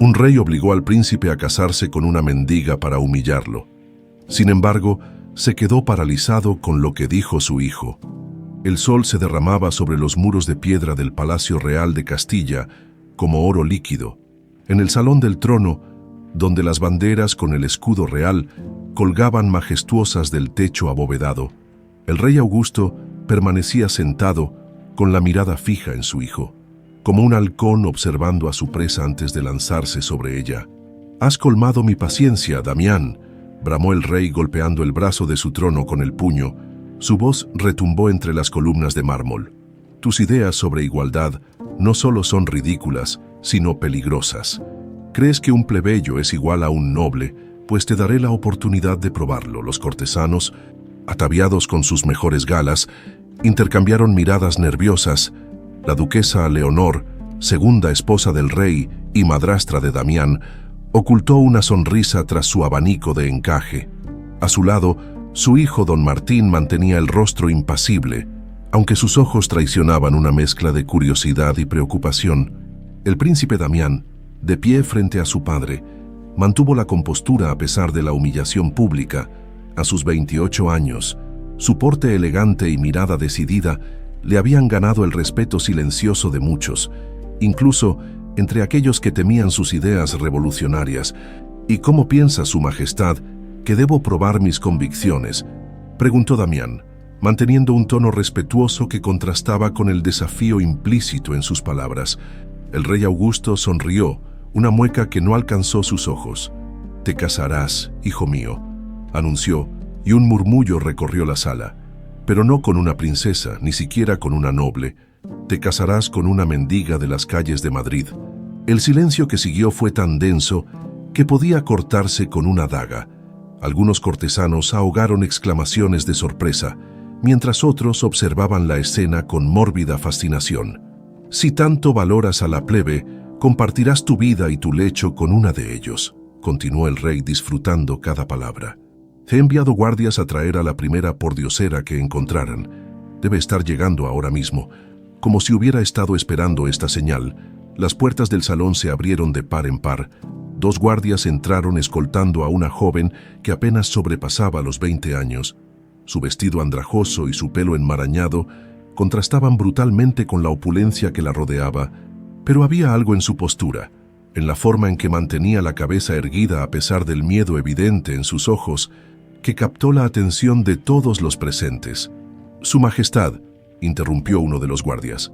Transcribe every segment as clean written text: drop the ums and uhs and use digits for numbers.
Un rey obligó al príncipe a casarse con una mendiga para humillarlo. Sin embargo, se quedó paralizado con lo que dijo su hijo. El sol se derramaba sobre los muros de piedra del Palacio Real de Castilla como oro líquido. En el salón del trono, donde las banderas con el escudo real colgaban majestuosas del techo abovedado, el rey Augusto permanecía sentado con la mirada fija en su hijo, como un halcón observando a su presa antes de lanzarse sobre ella. «Has colmado mi paciencia, Damián», bramó el rey golpeando el brazo de su trono con el puño. Su voz retumbó entre las columnas de mármol. «Tus ideas sobre igualdad no solo son ridículas, sino peligrosas. Crees que un plebeyo es igual a un noble, pues te daré la oportunidad de probarlo». Los cortesanos, ataviados con sus mejores galas, intercambiaron miradas nerviosas. La duquesa Leonor, segunda esposa del rey y madrastra de Damián, ocultó una sonrisa tras su abanico de encaje. A su lado, su hijo don Martín mantenía el rostro impasible, aunque sus ojos traicionaban una mezcla de curiosidad y preocupación. El príncipe Damián, de pie frente a su padre, mantuvo la compostura a pesar de la humillación pública. A sus 28 años, su porte elegante y mirada decidida le habían ganado el respeto silencioso de muchos, incluso entre aquellos que temían sus ideas revolucionarias. «¿Y cómo piensa su majestad que debo probar mis convicciones?», preguntó Damián, manteniendo un tono respetuoso que contrastaba con el desafío implícito en sus palabras. El rey Augusto sonrió, una mueca que no alcanzó sus ojos. «Te casarás, hijo mío», anunció, y un murmullo recorrió la sala. «Pero no con una princesa, ni siquiera con una noble. Te casarás con una mendiga de las calles de Madrid». El silencio que siguió fue tan denso que podía cortarse con una daga. Algunos cortesanos ahogaron exclamaciones de sorpresa, mientras otros observaban la escena con mórbida fascinación. «Si tanto valoras a la plebe, compartirás tu vida y tu lecho con una de ellos», continuó el rey disfrutando cada palabra. «He enviado guardias a traer a la primera pordiosera que encontraran. Debe estar llegando ahora mismo». Como si hubiera estado esperando esta señal, las puertas del salón se abrieron de par en par. 2 guardias entraron escoltando a una joven que apenas sobrepasaba los 20 años. Su vestido andrajoso y su pelo enmarañado contrastaban brutalmente con la opulencia que la rodeaba, pero había algo en su postura, en la forma en que mantenía la cabeza erguida a pesar del miedo evidente en sus ojos, que captó la atención de todos los presentes. «Su Majestad», interrumpió uno de los guardias,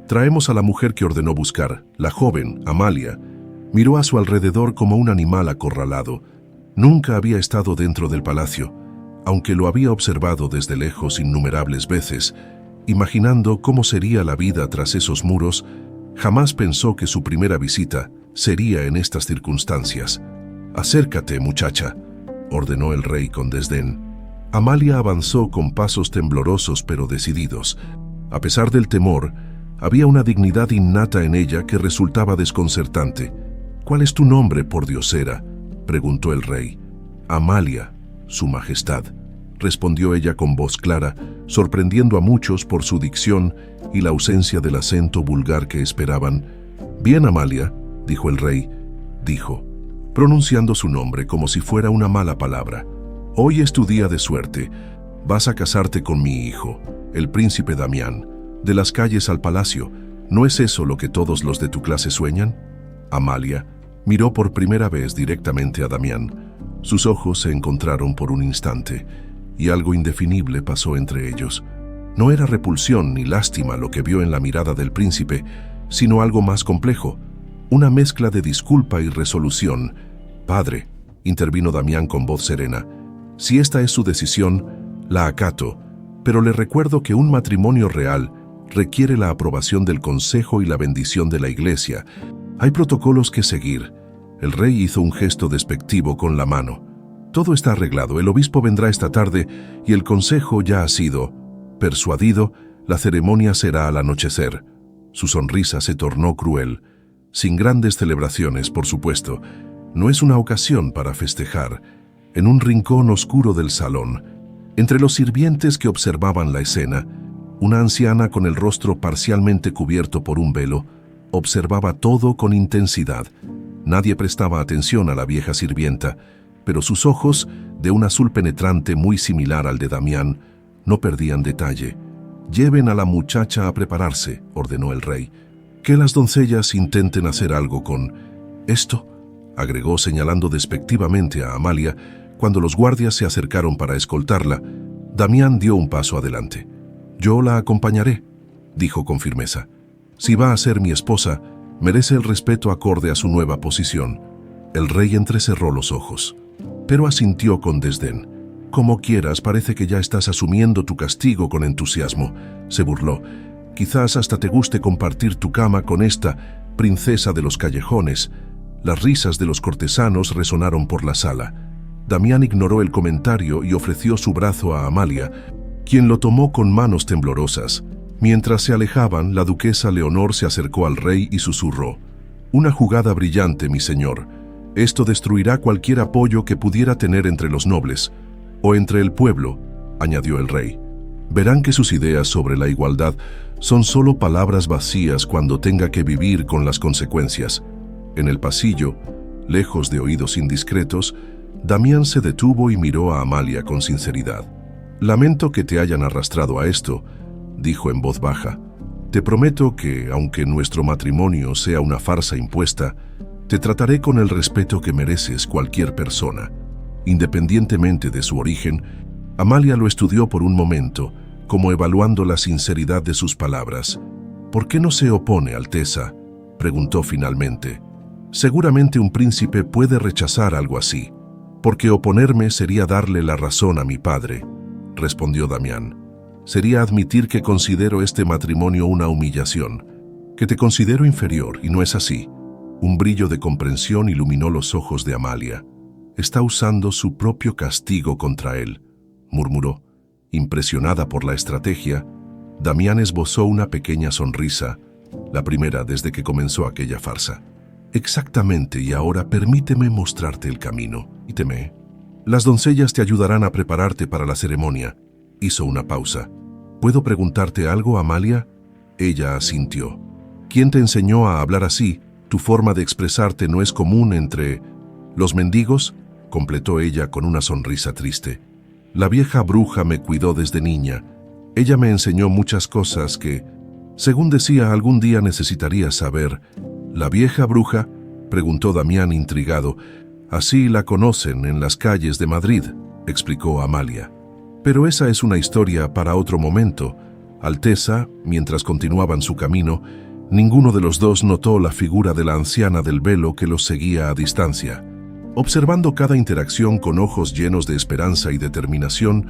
«traemos a la mujer que ordenó buscar». La joven, Amalia, miró a su alrededor como un animal acorralado. Nunca había estado dentro del palacio, aunque lo había observado desde lejos innumerables veces. Imaginando cómo sería la vida tras esos muros, jamás pensó que su primera visita sería en estas circunstancias. «Acércate, muchacha», ordenó el rey con desdén. Amalia avanzó con pasos temblorosos pero decididos. A pesar del temor, había una dignidad innata en ella que resultaba desconcertante. «¿Cuál es tu nombre, pordiosera?», preguntó el rey. «Amalia, su majestad», respondió ella con voz clara, sorprendiendo a muchos por su dicción y la ausencia del acento vulgar que esperaban. «Bien, Amalia», dijo el rey, pronunciando su nombre como si fuera una mala palabra. «Hoy es tu día de suerte. Vas a casarte con mi hijo, el príncipe Damián. De las calles al palacio, ¿no es eso lo que todos los de tu clase sueñan?». Amalia miró por primera vez directamente a Damián. Sus ojos se encontraron por un instante, y algo indefinible pasó entre ellos. No era repulsión ni lástima lo que vio en la mirada del príncipe, sino algo más complejo, una mezcla de disculpa y resolución. «Padre», intervino Damián con voz serena, «si esta es su decisión, la acato, pero le recuerdo que un matrimonio real requiere la aprobación del consejo y la bendición de la iglesia. Hay protocolos que seguir». El rey hizo un gesto despectivo con la mano. «Todo está arreglado, el obispo vendrá esta tarde y el consejo ya ha sido persuadido. La ceremonia será al anochecer». Su sonrisa se tornó cruel. «Sin grandes celebraciones, por supuesto. No es una ocasión para festejar». En un rincón oscuro del salón, entre los sirvientes que observaban la escena, una anciana con el rostro parcialmente cubierto por un velo observaba todo con intensidad. Nadie prestaba atención a la vieja sirvienta, pero sus ojos, de un azul penetrante muy similar al de Damián, no perdían detalle. «Lleven a la muchacha a prepararse», ordenó el rey. «Que las doncellas intenten hacer algo con esto», agregó señalando despectivamente a Amalia. Cuando los guardias se acercaron para escoltarla, Damián dio un paso adelante. «Yo la acompañaré», dijo con firmeza. «Si va a ser mi esposa, merece el respeto acorde a su nueva posición». El rey entrecerró los ojos, pero asintió con desdén. «Como quieras, parece que ya estás asumiendo tu castigo con entusiasmo», se burló. «Quizás hasta te guste compartir tu cama con esta princesa de los callejones». Las risas de los cortesanos resonaron por la sala. Damián ignoró el comentario y ofreció su brazo a Amalia, quien lo tomó con manos temblorosas. Mientras se alejaban, la duquesa Leonor se acercó al rey y susurró: «Una jugada brillante, mi señor. Esto destruirá cualquier apoyo que pudiera tener entre los nobles, o entre el pueblo», añadió el rey. «Verán que sus ideas sobre la igualdad son solo palabras vacías cuando tenga que vivir con las consecuencias». En el pasillo, lejos de oídos indiscretos, Damián se detuvo y miró a Amalia con sinceridad. «Lamento que te hayan arrastrado a esto», dijo en voz baja. «Te prometo que, aunque nuestro matrimonio sea una farsa impuesta, te trataré con el respeto que mereces cualquier persona». Independientemente de su origen, Amalia lo estudió por un momento, como evaluando la sinceridad de sus palabras. «¿Por qué no se opone, Alteza?», preguntó finalmente. «Seguramente un príncipe puede rechazar algo así, porque oponerme sería darle la razón a mi padre», respondió Damián. «Sería admitir que considero este matrimonio una humillación, que te considero inferior, y no es así». Un brillo de comprensión iluminó los ojos de Amalia. «Está usando su propio castigo contra él», murmuró. Impresionada por la estrategia, Damián esbozó una pequeña sonrisa, la primera desde que comenzó aquella farsa. «Exactamente, y ahora permíteme mostrarte el camino. Permíteme. Las doncellas te ayudarán a prepararte para la ceremonia». Hizo una pausa. «¿Puedo preguntarte algo, Amalia?». Ella asintió. «¿Quién te enseñó a hablar así? Tu forma de expresarte no es común entre los mendigos», completó ella con una sonrisa triste. «La vieja bruja me cuidó desde niña. Ella me enseñó muchas cosas que, según decía, algún día necesitaría saber». «¿La vieja bruja?», preguntó Damián intrigado. «Así la conocen en las calles de Madrid», explicó Amalia. «Pero esa es una historia para otro momento. Alteza», mientras continuaban su camino, ninguno de los dos notó la figura de la anciana del velo que los seguía a distancia. Observando cada interacción con ojos llenos de esperanza y determinación,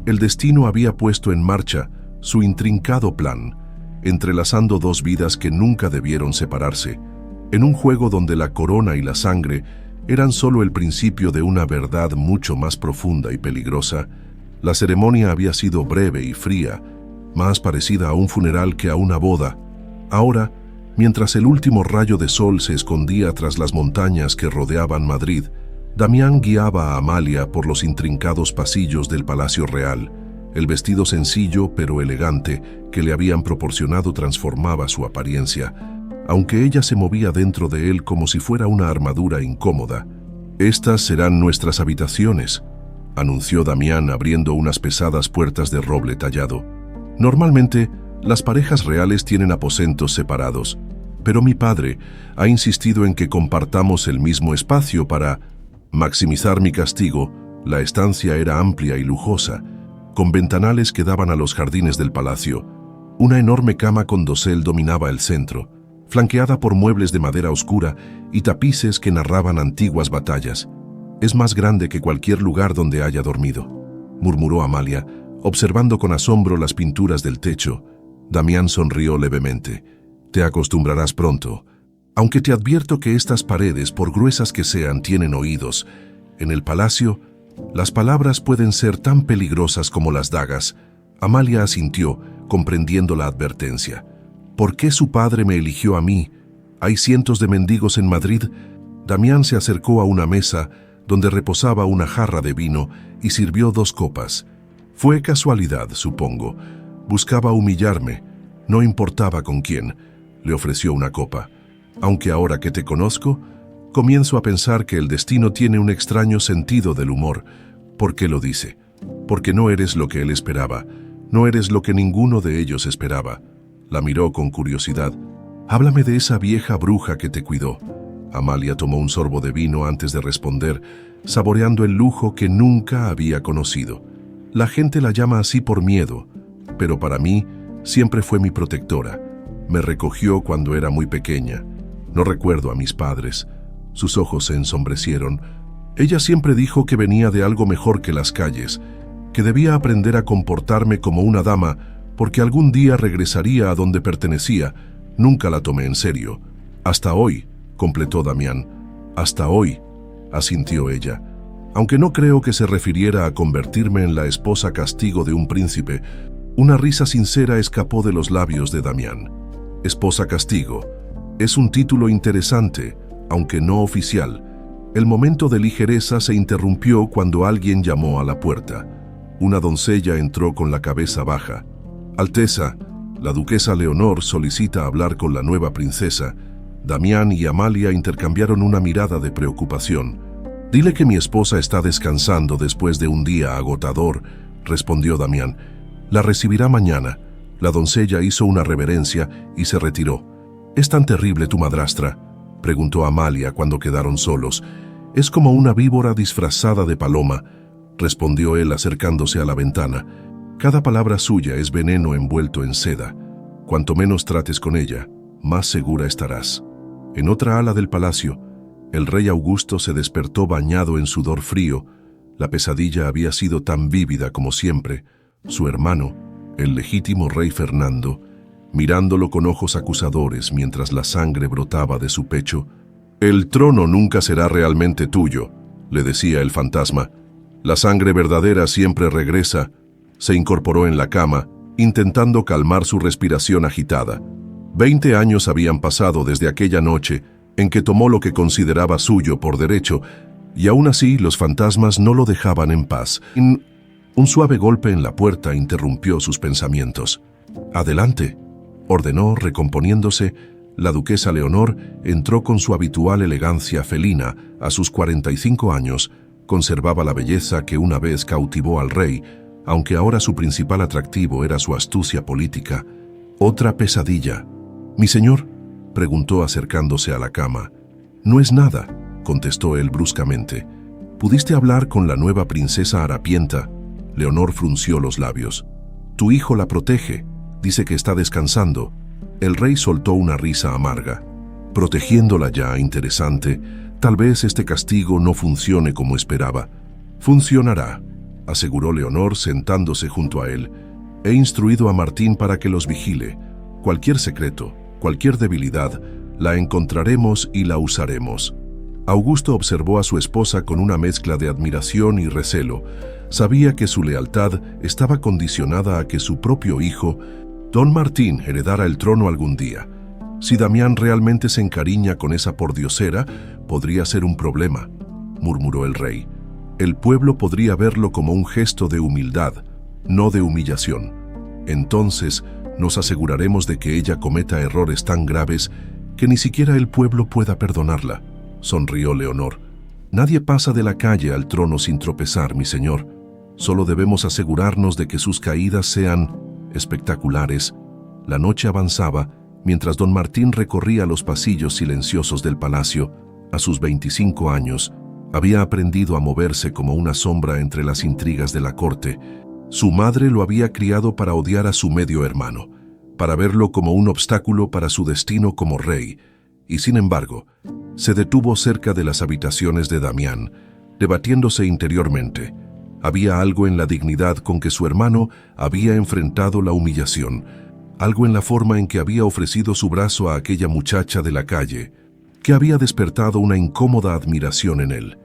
el destino había puesto en marcha su intrincado plan, entrelazando dos vidas que nunca debieron separarse, en un juego donde la corona y la sangre eran solo el principio de una verdad mucho más profunda y peligrosa. La ceremonia había sido breve y fría, más parecida a un funeral que a una boda. Ahora, mientras el último rayo de sol se escondía tras las montañas que rodeaban Madrid, Damián guiaba a Amalia por los intrincados pasillos del Palacio Real. El vestido sencillo pero elegante que le habían proporcionado transformaba su apariencia, aunque ella se movía dentro de él como si fuera una armadura incómoda. «Estas serán nuestras habitaciones», anunció Damián abriendo unas pesadas puertas de roble tallado. «Normalmente, las parejas reales tienen aposentos separados, pero mi padre ha insistido en que compartamos el mismo espacio para maximizar mi castigo». La estancia era amplia y lujosa, con ventanales que daban a los jardines del palacio. Una enorme cama con dosel dominaba el centro, flanqueada por muebles de madera oscura y tapices que narraban antiguas batallas. «Es más grande que cualquier lugar donde haya dormido», murmuró Amalia, observando con asombro las pinturas del techo. Damián sonrió levemente. «Te acostumbrarás pronto. Aunque te advierto que estas paredes, por gruesas que sean, tienen oídos. En el palacio, las palabras pueden ser tan peligrosas como las dagas». Amalia asintió, comprendiendo la advertencia. «¿Por qué su padre me eligió a mí? ¿Hay cientos de mendigos en Madrid?». Damián se acercó a una mesa donde reposaba una jarra de vino y sirvió 2 copas. «Fue casualidad, supongo. Buscaba humillarme. No importaba con quién». Le ofreció una copa. «Aunque ahora que te conozco, Comienzo a pensar que el destino tiene un extraño sentido del humor. ¿Por qué lo dice? Porque no eres lo que él esperaba, no eres lo que ninguno de ellos esperaba. La miró con curiosidad. Háblame de esa vieja bruja que te cuidó. Amalia tomó un sorbo de vino antes de responder, saboreando el lujo que nunca había conocido. La gente la llama así por miedo, pero para mí siempre fue mi protectora. Me recogió cuando era muy pequeña. No recuerdo a mis padres. Sus ojos se ensombrecieron. Ella siempre dijo que venía de algo mejor que las calles, que debía aprender a comportarme como una dama, porque algún día regresaría a donde pertenecía. Nunca la tomé en serio. Hasta hoy, completó Damián. Hasta hoy, asintió ella. Aunque no creo que se refiriera a convertirme en la esposa castigo de un príncipe, una risa sincera escapó de los labios de Damián. Esposa castigo. Es un título interesante, aunque no oficial. El momento de ligereza se interrumpió cuando alguien llamó a la puerta. Una doncella entró con la cabeza baja. Alteza, la duquesa Leonor solicita hablar con la nueva princesa. Damián y Amalia intercambiaron una mirada de preocupación. Dile que mi esposa está descansando después de un día agotador, respondió Damián. La recibirá mañana. La doncella hizo una reverencia y se retiró. ¿Es tan terrible tu madrastra?, preguntó Amalia cuando quedaron solos. Es como una víbora disfrazada de paloma, respondió él acercándose a la ventana. Cada palabra suya es veneno envuelto en seda. Cuanto menos trates con ella, más segura estarás. En otra ala del palacio, el rey Augusto se despertó bañado en sudor frío. La pesadilla había sido tan vívida como siempre. Su hermano, el legítimo rey Fernando, mirándolo con ojos acusadores mientras la sangre brotaba de su pecho. «El trono nunca será realmente tuyo», le decía el fantasma. «La sangre verdadera siempre regresa». Se incorporó en la cama, intentando calmar su respiración agitada. 20 años habían pasado desde aquella noche en que tomó lo que consideraba suyo por derecho, y aún así los fantasmas no lo dejaban en paz. Un suave golpe en la puerta interrumpió sus pensamientos. «Adelante», ordenó, recomponiéndose. La duquesa Leonor entró con su habitual elegancia felina. A sus 45 años, conservaba la belleza que una vez cautivó al rey, aunque ahora su principal atractivo era su astucia política. «Otra pesadilla». «¿Mi señor?», preguntó acercándose a la cama. «No es nada», contestó él bruscamente. «¿Pudiste hablar con la nueva princesa harapienta?». Leonor frunció los labios. «Tu hijo la protege. Dice que está descansando». El rey soltó una risa amarga. «Protegiéndola ya, interesante. Tal vez este castigo no funcione como esperaba». «Funcionará», aseguró Leonor sentándose junto a él. «He instruido a Martín para que los vigile. Cualquier secreto, cualquier debilidad, la encontraremos y la usaremos». Augusto observó a su esposa con una mezcla de admiración y recelo. Sabía que su lealtad estaba condicionada a que su propio hijo, Don Martín, heredara el trono algún día. Si Damián realmente se encariña con esa pordiosera, podría ser un problema, murmuró el rey. El pueblo podría verlo como un gesto de humildad, no de humillación. Entonces, nos aseguraremos de que ella cometa errores tan graves que ni siquiera el pueblo pueda perdonarla, sonrió Leonor. Nadie pasa de la calle al trono sin tropezar, mi señor. Solo debemos asegurarnos de que sus caídas sean espectaculares. La noche avanzaba mientras don Martín recorría los pasillos silenciosos del palacio. A sus 25 años, había aprendido a moverse como una sombra entre las intrigas de la corte. Su madre lo había criado para odiar a su medio hermano, para verlo como un obstáculo para su destino como rey, y sin embargo, se detuvo cerca de las habitaciones de Damián, debatiéndose interiormente. Había algo en la dignidad con que su hermano había enfrentado la humillación, algo en la forma en que había ofrecido su brazo a aquella muchacha de la calle, que había despertado una incómoda admiración en él.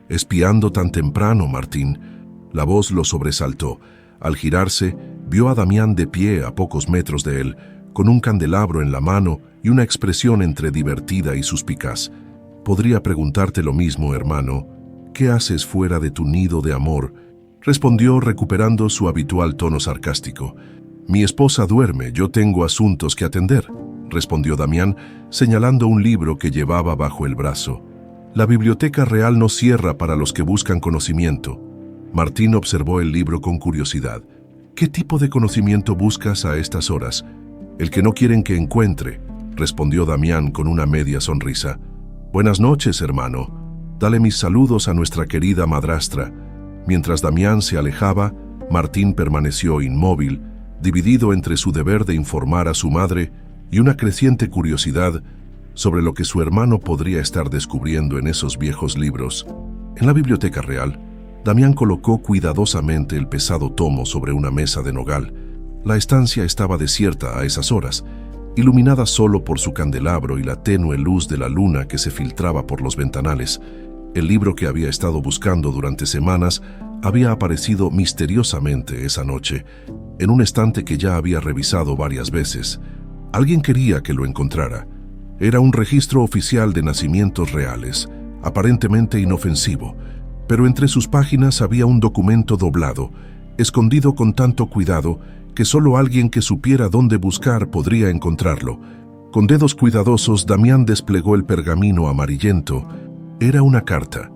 «Espiando tan temprano, Martín». La voz lo sobresaltó. Al girarse, vio a Damián de pie a pocos metros de él, con un candelabro en la mano y una expresión entre divertida y suspicaz. «Podría preguntarte lo mismo, hermano. ¿Qué haces fuera de tu nido de amor?», respondió recuperando su habitual tono sarcástico. «Mi esposa duerme, yo tengo asuntos que atender», respondió Damián, señalando un libro que llevaba bajo el brazo. La biblioteca real no cierra para los que buscan conocimiento. Martín observó el libro con curiosidad. ¿Qué tipo de conocimiento buscas a estas horas? El que no quieren que encuentre, respondió Damián con una media sonrisa. Buenas noches, hermano. Dale mis saludos a nuestra querida madrastra. Mientras Damián se alejaba, Martín permaneció inmóvil, dividido entre su deber de informar a su madre y una creciente curiosidad sobre lo que su hermano podría estar descubriendo en esos viejos libros. En la biblioteca real, Damián colocó cuidadosamente el pesado tomo sobre una mesa de nogal. La estancia estaba desierta a esas horas, iluminada solo por su candelabro y la tenue luz de la luna que se filtraba por los ventanales. El libro que había estado buscando durante semanas había aparecido misteriosamente esa noche, en un estante que ya había revisado varias veces. Alguien quería que lo encontrara. Era un registro oficial de nacimientos reales, aparentemente inofensivo, pero entre sus páginas había un documento doblado, escondido con tanto cuidado que solo alguien que supiera dónde buscar podría encontrarlo. Con dedos cuidadosos, Damián desplegó el pergamino amarillento. Era una carta,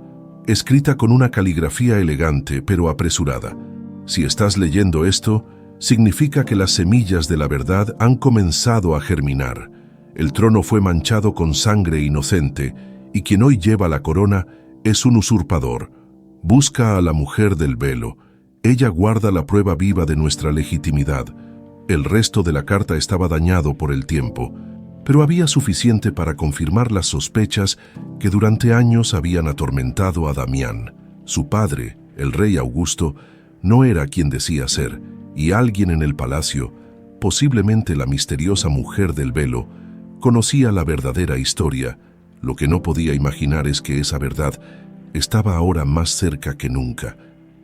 escrita con una caligrafía elegante pero apresurada. Si estás leyendo esto, significa que las semillas de la verdad han comenzado a germinar. El trono fue manchado con sangre inocente, y quien hoy lleva la corona es un usurpador. Busca a la mujer del velo. Ella guarda la prueba viva de nuestra legitimidad. El resto de la carta estaba dañado por el tiempo, pero había suficiente para confirmar las sospechas que durante años habían atormentado a Damián. Su padre, el rey Augusto, no era quien decía ser, y alguien en el palacio, posiblemente la misteriosa mujer del velo, conocía la verdadera historia. Lo que no podía imaginar es que esa verdad estaba ahora más cerca que nunca.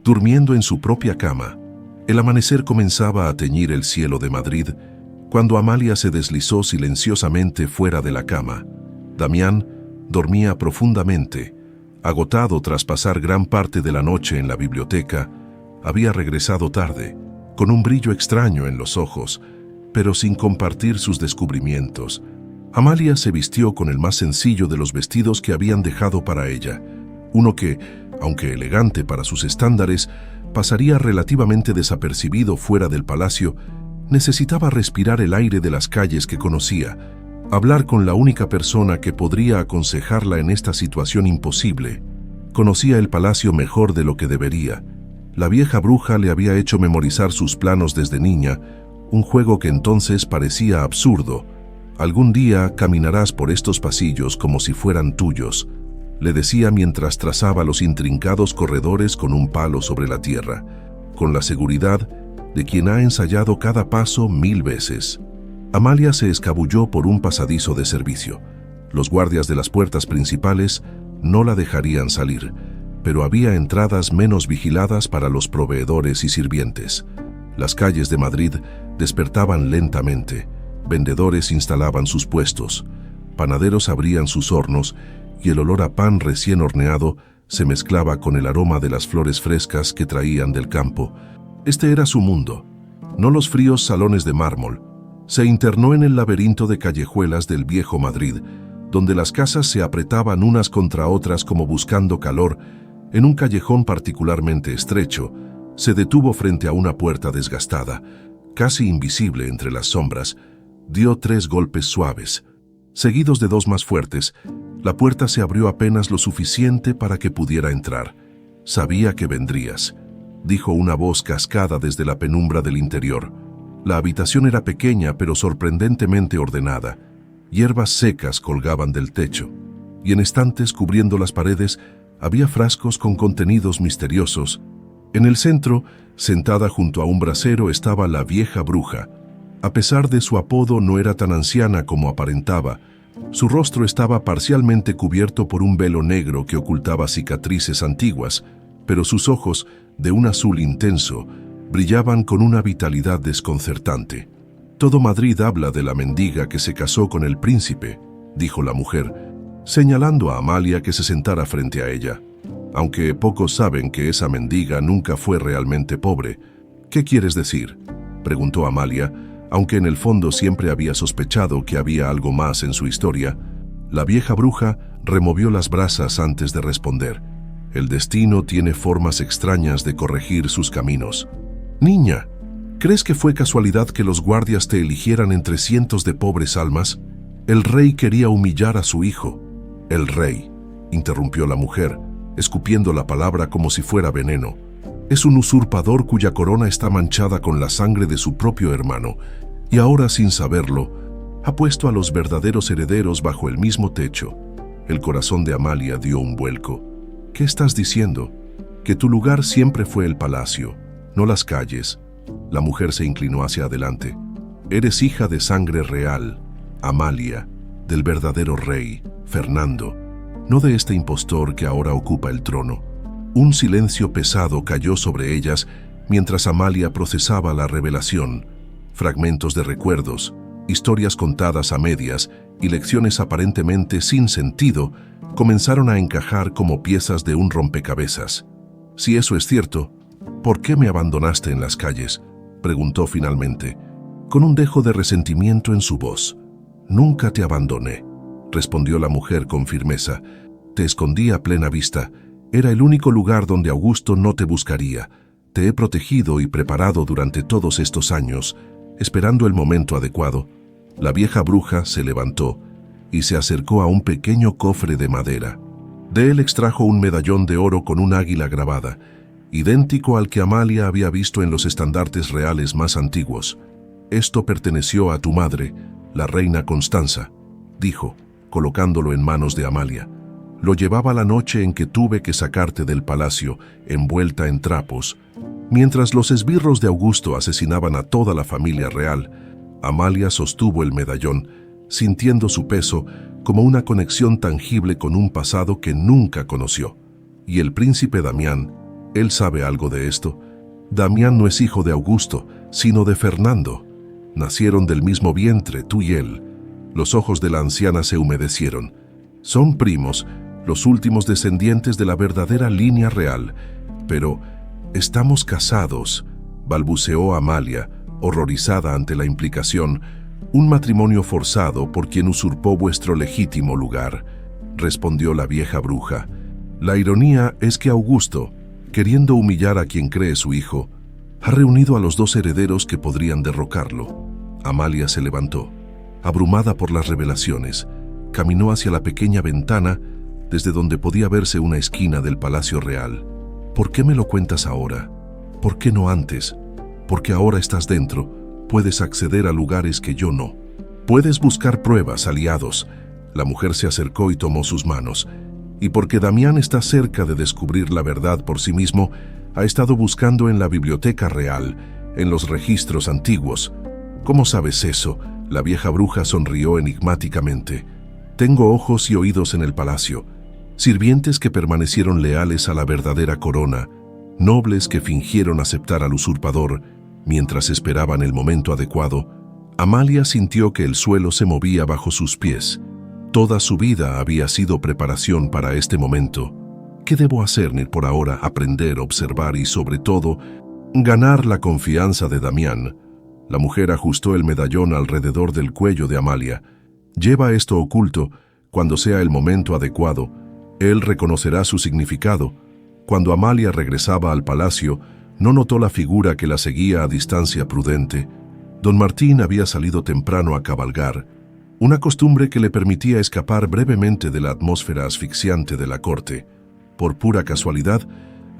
Durmiendo en su propia cama, el amanecer comenzaba a teñir el cielo de Madrid cuando Amalia se deslizó silenciosamente fuera de la cama. Damián dormía profundamente. Agotado tras pasar gran parte de la noche en la biblioteca, había regresado tarde, con un brillo extraño en los ojos, pero sin compartir sus descubrimientos. Amalia se vistió con el más sencillo de los vestidos que habían dejado para ella, uno que, aunque elegante para sus estándares, pasaría relativamente desapercibido fuera del palacio. Necesitaba respirar el aire de las calles que conocía, hablar con la única persona que podría aconsejarla en esta situación imposible. Conocía el palacio mejor de lo que debería. La vieja bruja le había hecho memorizar sus planos desde niña, un juego que entonces parecía absurdo. Algún día caminarás por estos pasillos como si fueran tuyos, le decía mientras trazaba los intrincados corredores con un palo sobre la tierra, con la seguridad de quien ha ensayado cada paso 1000 veces. Amalia se escabulló por un pasadizo de servicio. Los guardias de las puertas principales no la dejarían salir, pero había entradas menos vigiladas para los proveedores y sirvientes. Las calles de Madrid despertaban lentamente. Vendedores instalaban sus puestos, panaderos abrían sus hornos y el olor a pan recién horneado se mezclaba con el aroma de las flores frescas que traían del campo. Este era su mundo, no los fríos salones de mármol. Se internó en el laberinto de callejuelas del viejo Madrid, donde las casas se apretaban unas contra otras como buscando calor. En un callejón particularmente estrecho, se detuvo frente a una puerta desgastada, casi invisible entre las sombras. Dio 3 golpes suaves. Seguidos de 2 más fuertes, la puerta se abrió apenas lo suficiente para que pudiera entrar. «Sabía que vendrías», dijo una voz cascada desde la penumbra del interior. La habitación era pequeña pero sorprendentemente ordenada. Hierbas secas colgaban del techo, y en estantes cubriendo las paredes había frascos con contenidos misteriosos. En el centro, sentada junto a un brasero, estaba la vieja bruja. A pesar de su apodo, no era tan anciana como aparentaba. Su rostro estaba parcialmente cubierto por un velo negro que ocultaba cicatrices antiguas, pero sus ojos, de un azul intenso, brillaban con una vitalidad desconcertante. «Todo Madrid habla de la mendiga que se casó con el príncipe», dijo la mujer, señalando a Amalia que se sentara frente a ella. «Aunque pocos saben que esa mendiga nunca fue realmente pobre». «¿Qué quieres decir?», preguntó Amalia, aunque en el fondo siempre había sospechado que había algo más en su historia. La vieja bruja removió las brasas antes de responder. El destino tiene formas extrañas de corregir sus caminos. Niña, ¿crees que fue casualidad que los guardias te eligieran entre cientos de pobres almas? El rey quería humillar a su hijo. El rey, interrumpió la mujer, escupiendo la palabra como si fuera veneno. Es un usurpador cuya corona está manchada con la sangre de su propio hermano, y ahora, sin saberlo, ha puesto a los verdaderos herederos bajo el mismo techo. El corazón de Amalia dio un vuelco. ¿Qué estás diciendo? Que tu lugar siempre fue el palacio, no las calles. La mujer se inclinó hacia adelante. Eres hija de sangre real, Amalia, del verdadero rey, Fernando, no de este impostor que ahora ocupa el trono. Un silencio pesado cayó sobre ellas mientras Amalia procesaba la revelación. Fragmentos de recuerdos, historias contadas a medias y lecciones aparentemente sin sentido comenzaron a encajar como piezas de un rompecabezas. Si eso es cierto, ¿por qué me abandonaste en las calles?, preguntó finalmente, con un dejo de resentimiento en su voz. Nunca te abandoné, respondió la mujer con firmeza. Te escondí a plena vista. Era el único lugar donde Augusto no te buscaría. Te he protegido y preparado durante todos estos años, esperando el momento adecuado. La vieja bruja se levantó y se acercó a un pequeño cofre de madera. De él extrajo un medallón de oro con un águila grabada, idéntico al que Amalia había visto en los estandartes reales más antiguos. Esto perteneció a tu madre, la reina Constanza, dijo, colocándolo en manos de Amalia. Lo llevaba la noche en que tuve que sacarte del palacio, envuelta en trapos. Mientras los esbirros de Augusto asesinaban a toda la familia real, Amalia sostuvo el medallón, sintiendo su peso como una conexión tangible con un pasado que nunca conoció. Y el príncipe Damián, ¿él sabe algo de esto? Damián no es hijo de Augusto, sino de Fernando. Nacieron del mismo vientre, tú y él. Los ojos de la anciana se humedecieron. Son primos, los últimos descendientes de la verdadera línea real. Pero, estamos casados, balbuceó Amalia, horrorizada ante la implicación. Un matrimonio forzado por quien usurpó vuestro legítimo lugar, respondió la vieja bruja. La ironía es que Augusto, queriendo humillar a quien cree su hijo, ha reunido a los dos herederos que podrían derrocarlo. Amalia se levantó. Abrumada por las revelaciones, caminó hacia la pequeña ventana desde donde podía verse una esquina del Palacio Real. ¿Por qué me lo cuentas ahora? ¿Por qué no antes? Porque ahora estás dentro, puedes acceder a lugares que yo no. Puedes buscar pruebas, aliados. La mujer se acercó y tomó sus manos. Y porque Damián está cerca de descubrir la verdad por sí mismo, ha estado buscando en la biblioteca real, en los registros antiguos. ¿Cómo sabes eso? La vieja bruja sonrió enigmáticamente. Tengo ojos y oídos en el palacio, sirvientes que permanecieron leales a la verdadera corona, nobles que fingieron aceptar al usurpador mientras esperaban el momento adecuado. Amalia sintió que el suelo se movía bajo sus pies. Toda su vida había sido preparación para este momento. ¿Qué debo hacer, Nir, por ahora? Aprender, observar y, sobre todo, ganar la confianza de Damián. La mujer ajustó el medallón alrededor del cuello de Amalia. Lleva esto oculto. Cuando sea el momento adecuado, él reconocerá su significado. Cuando Amalia regresaba al palacio, no notó la figura que la seguía a distancia prudente. Don Martín había salido temprano a cabalgar, una costumbre que le permitía escapar brevemente de la atmósfera asfixiante de la corte. Por pura casualidad,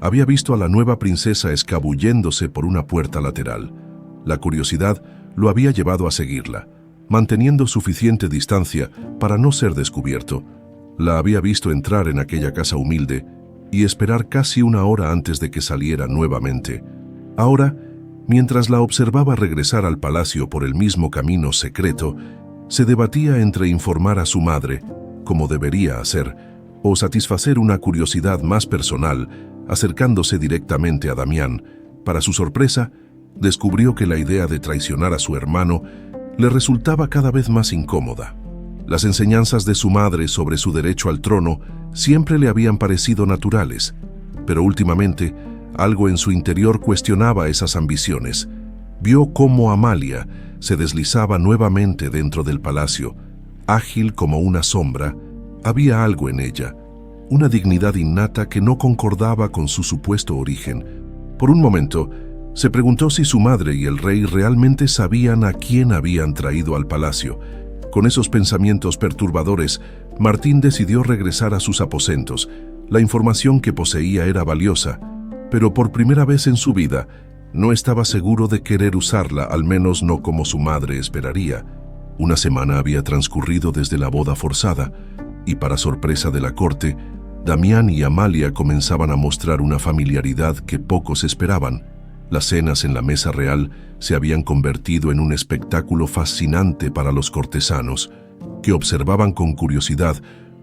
había visto a la nueva princesa escabulléndose por una puerta lateral. La curiosidad lo había llevado a seguirla, manteniendo suficiente distancia para no ser descubierto. La había visto entrar en aquella casa humilde y esperar casi una hora antes de que saliera nuevamente. Ahora, mientras la observaba regresar al palacio por el mismo camino secreto, se debatía entre informar a su madre, como debería hacer, o satisfacer una curiosidad más personal, acercándose directamente a Damián. Para su sorpresa, descubrió que la idea de traicionar a su hermano le resultaba cada vez más incómoda. Las enseñanzas de su madre sobre su derecho al trono siempre le habían parecido naturales, pero últimamente algo en su interior cuestionaba esas ambiciones. Vio cómo Amalia se deslizaba nuevamente dentro del palacio, ágil como una sombra, había algo en ella, una dignidad innata que no concordaba con su supuesto origen. Por un momento, se preguntó si su madre y el rey realmente sabían a quién habían traído al palacio. Con esos pensamientos perturbadores, Martín decidió regresar a sus aposentos. La información que poseía era valiosa, pero por primera vez en su vida, no estaba seguro de querer usarla, al menos no como su madre esperaría. Una semana había transcurrido desde la boda forzada, y para sorpresa de la corte, Damián y Amalia comenzaban a mostrar una familiaridad que pocos esperaban. Las cenas en la mesa real se habían convertido en un espectáculo fascinante para los cortesanos, que observaban con curiosidad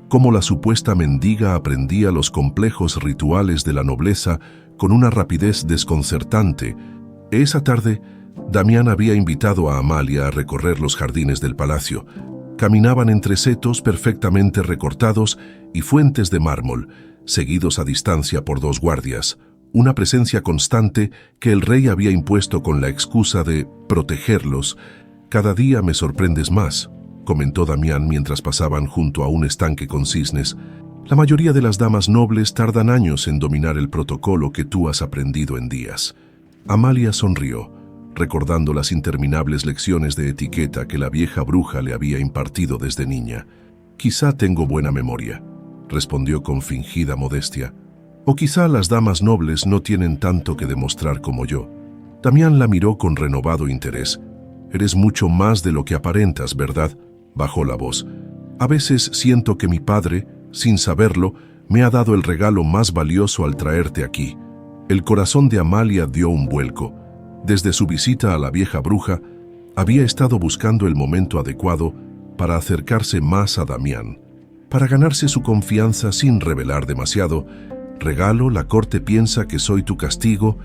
cómo la supuesta mendiga aprendía los complejos rituales de la nobleza con una rapidez desconcertante. Esa tarde, Damián había invitado a Amalia a recorrer los jardines del palacio. Caminaban entre setos perfectamente recortados y fuentes de mármol, seguidos a distancia por 2 guardias, una presencia constante que el rey había impuesto con la excusa de protegerlos. «Cada día me sorprendes más», comentó Damián mientras pasaban junto a un estanque con cisnes. «La mayoría de las damas nobles tardan años en dominar el protocolo que tú has aprendido en días». Amalia sonrió, recordando las interminables lecciones de etiqueta que la vieja bruja le había impartido desde niña. «Quizá tengo buena memoria», respondió con fingida modestia. «O quizá las damas nobles no tienen tanto que demostrar como yo». Damián la miró con renovado interés. «Eres mucho más de lo que aparentas, ¿verdad?», bajó la voz. «A veces siento que mi padre, sin saberlo, me ha dado el regalo más valioso al traerte aquí». El corazón de Amalia dio un vuelco. Desde su visita a la vieja bruja, había estado buscando el momento adecuado para acercarse más a Damián, para ganarse su confianza sin revelar demasiado. «Regalo, la corte piensa que soy tu castigo,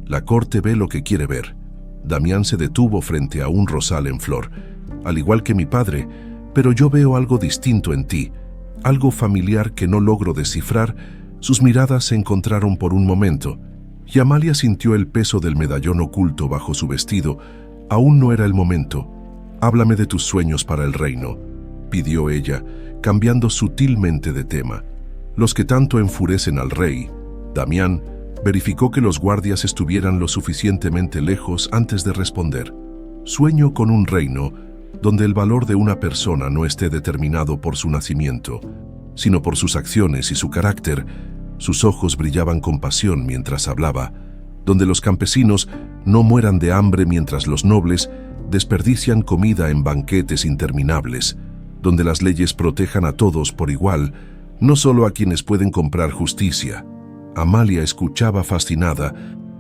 la corte ve lo que quiere ver». Damián se detuvo frente a un rosal en flor. «Al igual que mi padre, pero yo veo algo distinto en ti, algo familiar que no logro descifrar». Sus miradas se encontraron por un momento, y Amalia sintió el peso del medallón oculto bajo su vestido. Aún no era el momento. «Háblame de tus sueños para el reino», pidió ella, cambiando sutilmente de tema. «Los que tanto enfurecen al rey». Damián verificó que los guardias estuvieran lo suficientemente lejos antes de responder. «Sueño con un reino donde el valor de una persona no esté determinado por su nacimiento, sino por sus acciones y su carácter». Sus ojos brillaban con pasión mientras hablaba. «Donde los campesinos no mueran de hambre mientras los nobles desperdician comida en banquetes interminables. Donde las leyes protejan a todos por igual, no solo a quienes pueden comprar justicia». Amalia escuchaba fascinada.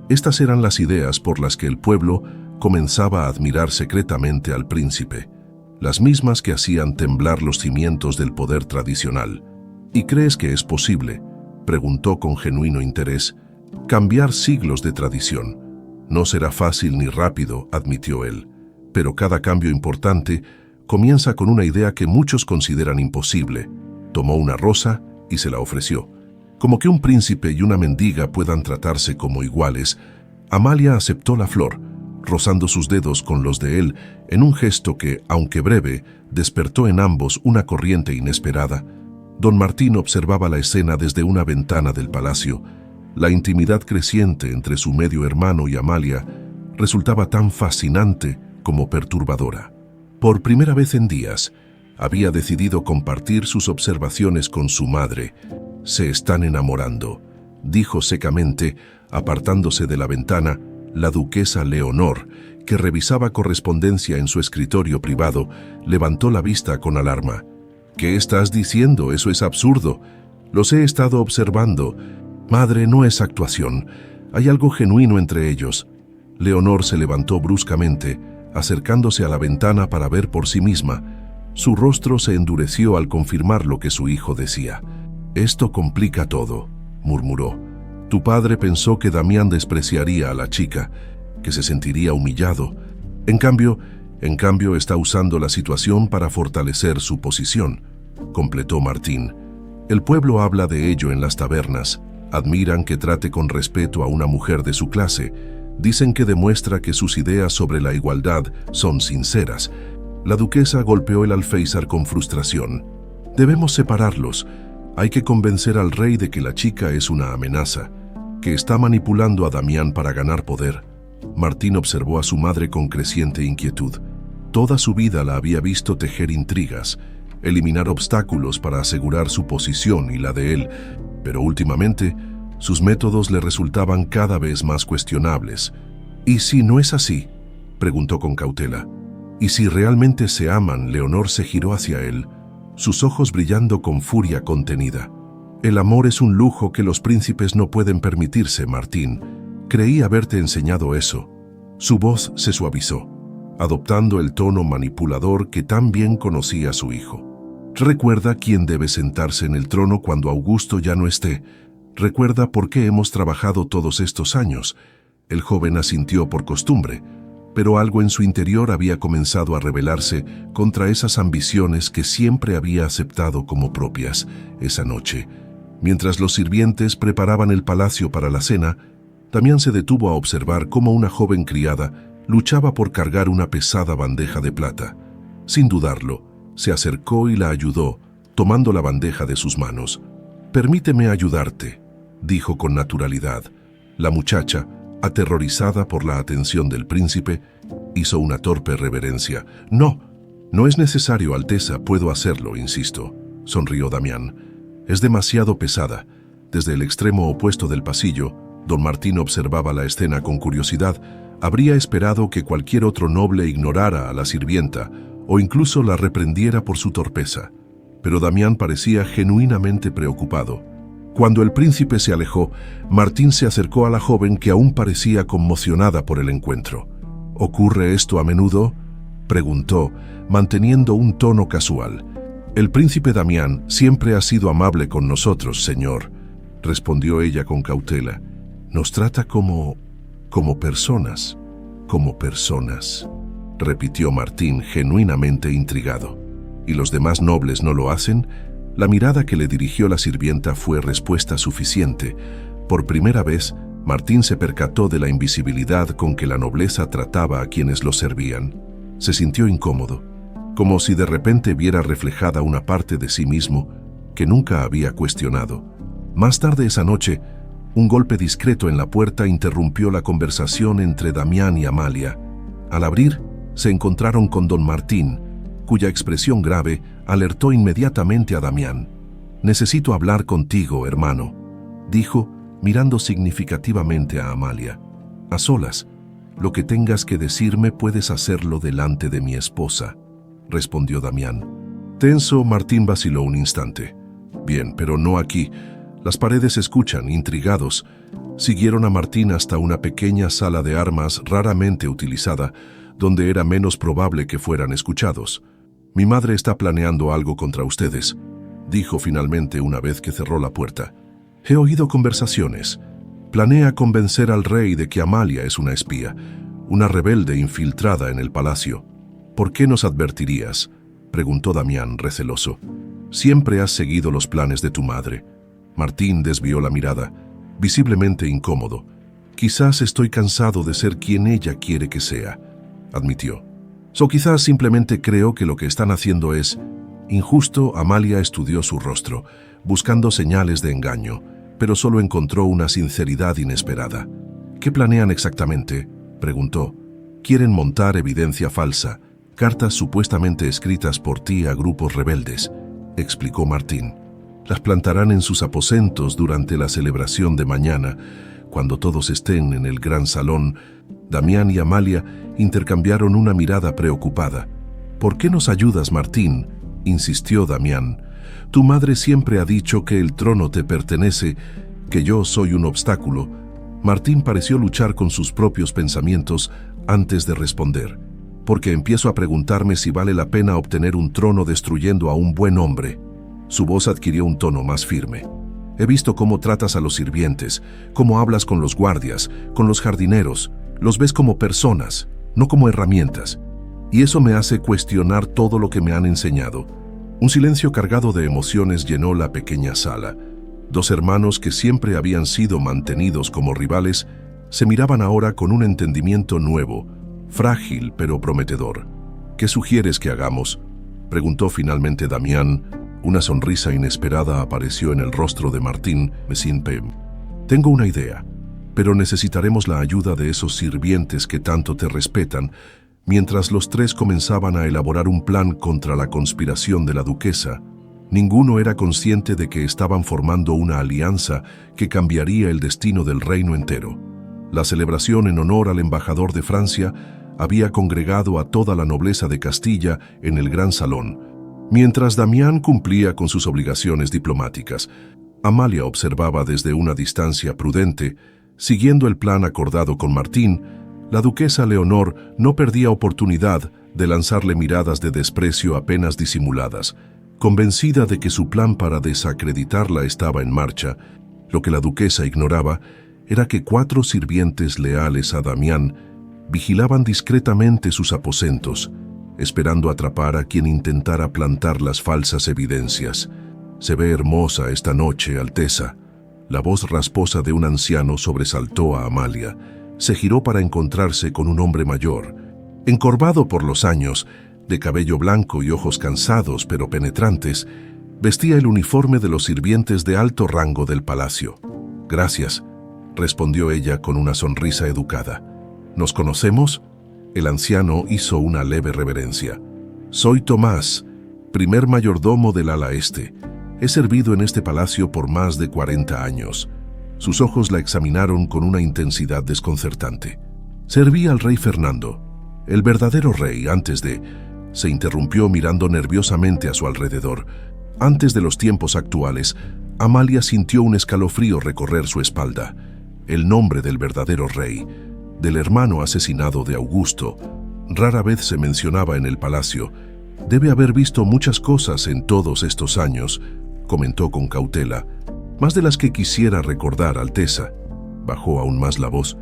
Estas eran las ideas por las que el pueblo comenzaba a admirar secretamente al príncipe, las mismas que hacían temblar los cimientos del poder tradicional. «¿Y crees que es posible?», preguntó con genuino interés. «Cambiar siglos de tradición. No será fácil ni rápido», admitió él, «pero cada cambio importante comienza con una idea que muchos consideran imposible». Tomó una rosa y se la ofreció. Como que un príncipe y una mendiga puedan tratarse como iguales, Amalia aceptó la flor, rozando sus dedos con los de él en un gesto que, aunque breve, despertó en ambos una corriente inesperada. Don Martín observaba la escena desde una ventana del palacio. La intimidad creciente entre su medio hermano y Amalia resultaba tan fascinante como perturbadora. Por primera vez en días, había decidido compartir sus observaciones con su madre. «Se están enamorando», dijo secamente, apartándose de la ventana. La duquesa Leonor, que revisaba correspondencia en su escritorio privado, levantó la vista con alarma. «¿Qué estás diciendo? Eso es absurdo». «Los he estado observando. Madre, no es actuación. Hay algo genuino entre ellos». Leonor se levantó bruscamente, acercándose a la ventana para ver por sí misma. Su rostro se endureció al confirmar lo que su hijo decía. «Esto complica todo», murmuró. «Tu padre pensó que Damián despreciaría a la chica, que se sentiría humillado. En cambio, está usando la situación para fortalecer su posición», completó Martín. «El pueblo habla de ello en las tabernas. Admiran que trate con respeto a una mujer de su clase. Dicen que demuestra que sus ideas sobre la igualdad son sinceras. La duquesa golpeó el alféizar con frustración. Debemos separarlos. Hay que convencer al rey de que la chica es una amenaza, que está manipulando a Damián para ganar poder. Martín observó a su madre con creciente inquietud. Toda su vida la había visto tejer intrigas, eliminar obstáculos para asegurar su posición y la de él, pero últimamente sus métodos le resultaban cada vez más cuestionables. ¿Y si no es así?, preguntó con cautela. ¿Y si realmente se aman? Leonor se giró hacia él, sus ojos brillando con furia contenida. El amor es un lujo que los príncipes no pueden permitirse, Martín. Creí haberte enseñado eso. Su voz se suavizó, adoptando el tono manipulador que tan bien conocía a su hijo. Recuerda quién debe sentarse en el trono cuando Augusto ya no esté. Recuerda por qué hemos trabajado todos estos años. El joven asintió por costumbre, pero algo en su interior había comenzado a rebelarse contra esas ambiciones que siempre había aceptado como propias. Esa noche, mientras los sirvientes preparaban el palacio para la cena, Damián se detuvo a observar cómo una joven criada luchaba por cargar una pesada bandeja de plata. Sin dudarlo, se acercó y la ayudó, tomando la bandeja de sus manos. «Permíteme ayudarte», dijo con naturalidad. La muchacha, aterrorizada por la atención del príncipe, hizo una torpe reverencia. «No, no es necesario, Alteza, puedo hacerlo, insisto», sonrió Damián. «Es demasiado pesada». Desde el extremo opuesto del pasillo, don Martín observaba la escena con curiosidad. Habría esperado que cualquier otro noble ignorara a la sirvienta o incluso la reprendiera por su torpeza, pero Damián parecía genuinamente preocupado. Cuando el príncipe se alejó, Martín se acercó a la joven que aún parecía conmocionada por el encuentro. «¿Ocurre esto a menudo?», preguntó, manteniendo un tono casual. «El príncipe Damián siempre ha sido amable con nosotros, señor», respondió ella con cautela. «Nos trata como personas», repitió Martín, genuinamente intrigado. «¿Y los demás nobles no lo hacen?». La mirada que le dirigió la sirvienta fue respuesta suficiente. Por primera vez, Martín se percató de la invisibilidad con que la nobleza trataba a quienes lo servían. Se sintió incómodo, como si de repente viera reflejada una parte de sí mismo que nunca había cuestionado. Más tarde esa noche, un golpe discreto en la puerta interrumpió la conversación entre Damián y Amalia. Al abrir, se encontraron con don Martín, cuya expresión grave alertó inmediatamente a Damián. «Necesito hablar contigo, hermano», dijo, mirando significativamente a Amalia. «A solas. Lo que tengas que decirme puedes hacerlo delante de mi esposa», respondió Damián. Tenso, Martín vaciló un instante. «Bien, pero no aquí». Las paredes escuchan, intrigados. Siguieron a Martín hasta una pequeña sala de armas raramente utilizada, donde era menos probable que fueran escuchados. «Mi madre está planeando algo contra ustedes», dijo finalmente una vez que cerró la puerta. «He oído conversaciones. Planea convencer al rey de que Amalia es una espía, una rebelde infiltrada en el palacio». «¿Por qué nos advertirías?», preguntó Damián, receloso. «Siempre has seguido los planes de tu madre». Martín desvió la mirada, visiblemente incómodo. «Quizás estoy cansado de ser quien ella quiere que sea», admitió. «O quizás simplemente creo que lo que están haciendo es injusto». Amalia estudió su rostro, buscando señales de engaño, pero solo encontró una sinceridad inesperada. «¿Qué planean exactamente?», preguntó. «Quieren montar evidencia falsa, cartas supuestamente escritas por ti a grupos rebeldes», explicó Martín. «Las plantarán en sus aposentos durante la celebración de mañana, cuando todos estén en el gran salón». Damián y Amalia intercambiaron una mirada preocupada. «¿Por qué nos ayudas, Martín?», insistió Damián. «Tu madre siempre ha dicho que el trono te pertenece, que yo soy un obstáculo». Martín pareció luchar con sus propios pensamientos antes de responder. «Porque empiezo a preguntarme si vale la pena obtener un trono destruyendo a un buen hombre». Su voz adquirió un tono más firme. «He visto cómo tratas a los sirvientes, cómo hablas con los guardias, con los jardineros. Los ves como personas, no como herramientas. Y eso me hace cuestionar todo lo que me han enseñado». Un silencio cargado de emociones llenó la pequeña sala. Dos hermanos que siempre habían sido mantenidos como rivales se miraban ahora con un entendimiento nuevo, frágil pero prometedor. ¿Qué sugieres que hagamos?, preguntó finalmente Damián. Una sonrisa inesperada apareció en el rostro de Martín Mesinpe. Tengo una idea, pero necesitaremos la ayuda de esos sirvientes que tanto te respetan. Mientras los tres comenzaban a elaborar un plan contra la conspiración de la duquesa, ninguno era consciente de que estaban formando una alianza que cambiaría el destino del reino entero. La celebración en honor al embajador de Francia había congregado a toda la nobleza de Castilla en el gran salón. Mientras Damián cumplía con sus obligaciones diplomáticas, Amalia observaba desde una distancia prudente. Siguiendo el plan acordado con Martín, la duquesa Leonor no perdía oportunidad de lanzarle miradas de desprecio apenas disimuladas. Convencida de que su plan para desacreditarla estaba en marcha, lo que la duquesa ignoraba era que 4 sirvientes leales a Damián vigilaban discretamente sus aposentos, esperando atrapar a quien intentara plantar las falsas evidencias. «Se ve hermosa esta noche, Alteza». La voz rasposa de un anciano sobresaltó a Amalia. Se giró para encontrarse con un hombre mayor, encorvado por los años, de cabello blanco y ojos cansados pero penetrantes. Vestía el uniforme de los sirvientes de alto rango del palacio. «Gracias», respondió ella con una sonrisa educada. «¿Nos conocemos?». El anciano hizo una leve reverencia. «Soy Tomás, primer mayordomo del ala este. He servido en este palacio por más de 40 años». Sus ojos la examinaron con una intensidad desconcertante. «Serví al rey Fernando, el verdadero rey, antes de...». Se interrumpió mirando nerviosamente a su alrededor. Antes de los tiempos actuales, Amalia sintió un escalofrío recorrer su espalda. El nombre del verdadero rey, del hermano asesinado de Augusto, rara vez se mencionaba en el palacio. «Debe haber visto muchas cosas en todos estos años», comentó con cautela. «Más de las que quisiera recordar, Alteza». Bajó aún más la voz.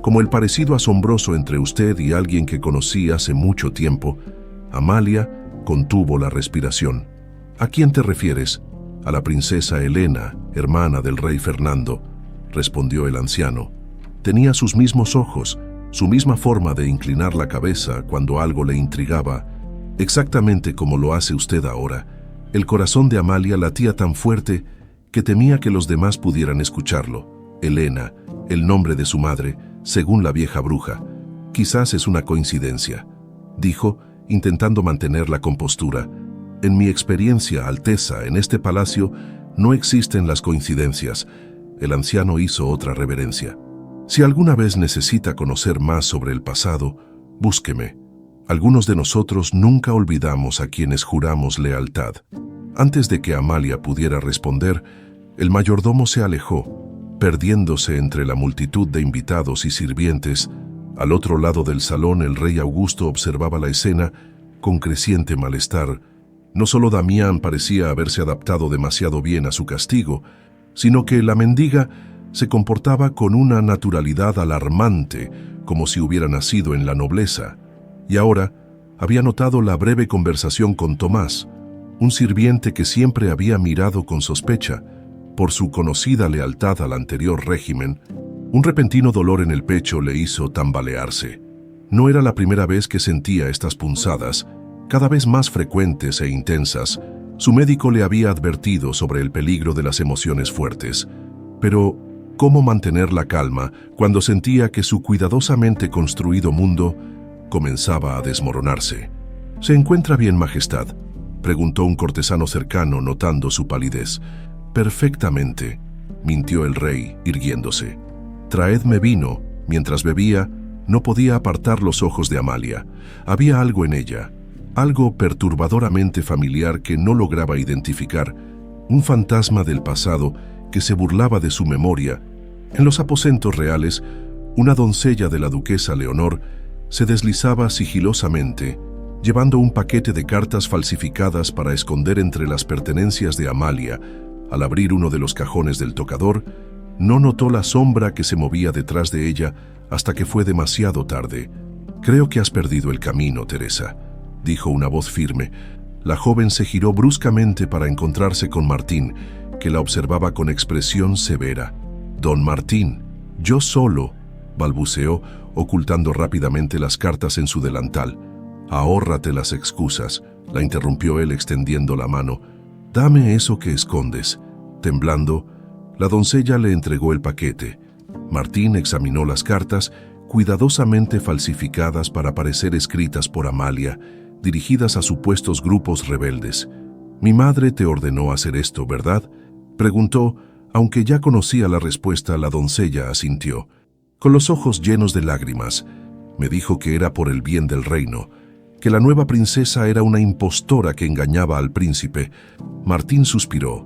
«Como el parecido asombroso entre usted y alguien que conocí hace mucho tiempo». Amalia contuvo la respiración. «¿A quién te refieres?». «A la princesa Helena, hermana del rey Fernando», respondió el anciano. Tenía sus mismos ojos, su misma forma de inclinar la cabeza cuando algo le intrigaba, exactamente como lo hace usted ahora. El corazón de Amalia latía tan fuerte que temía que los demás pudieran escucharlo. Helena, el nombre de su madre, según la vieja bruja. «Quizás es una coincidencia», dijo, intentando mantener la compostura. «En mi experiencia, Alteza, en este palacio no existen las coincidencias». El anciano hizo otra reverencia. «Si alguna vez necesita conocer más sobre el pasado, búsqueme. Algunos de nosotros nunca olvidamos a quienes juramos lealtad». Antes de que Amalia pudiera responder, el mayordomo se alejó, perdiéndose entre la multitud de invitados y sirvientes. Al otro lado del salón, el rey Augusto observaba la escena con creciente malestar. No solo Damián parecía haberse adaptado demasiado bien a su castigo, sino que la mendiga se comportaba con una naturalidad alarmante, como si hubiera nacido en la nobleza. Y ahora había notado la breve conversación con Tomás, un sirviente que siempre había mirado con sospecha. Por su conocida lealtad al anterior régimen, un repentino dolor en el pecho le hizo tambalearse. No era la primera vez que sentía estas punzadas, cada vez más frecuentes e intensas. Su médico le había advertido sobre el peligro de las emociones fuertes. Pero, ¿cómo mantener la calma cuando sentía que su cuidadosamente construido mundo comenzaba a desmoronarse? «¿Se encuentra bien, Majestad?», preguntó un cortesano cercano, notando su palidez. «Perfectamente», mintió el rey, irguiéndose. «Traedme vino». Mientras bebía, no podía apartar los ojos de Amalia. Había algo en ella, algo perturbadoramente familiar que no lograba identificar, un fantasma del pasado que se burlaba de su memoria. En los aposentos reales, una doncella de la duquesa Leonor se deslizaba sigilosamente, llevando un paquete de cartas falsificadas para esconder entre las pertenencias de Amalia. Al abrir uno de los cajones del tocador, no notó la sombra que se movía detrás de ella hasta que fue demasiado tarde. «Creo que has perdido el camino, Teresa», dijo una voz firme. La joven se giró bruscamente para encontrarse con Martín, que la observaba con expresión severa. «Don Martín, yo solo», balbuceó, ocultando rápidamente las cartas en su delantal. Ahórrate las excusas, la interrumpió él extendiendo la mano. Dame eso que escondes. Temblando, la doncella le entregó el paquete. Martín examinó las cartas, cuidadosamente falsificadas para parecer escritas por Amalia, dirigidas a supuestos grupos rebeldes. «Mi madre te ordenó hacer esto, ¿verdad?», preguntó. Aunque ya conocía la respuesta, la doncella asintió. Con los ojos llenos de lágrimas, me dijo que era por el bien del reino, que la nueva princesa era una impostora que engañaba al príncipe. Martín suspiró.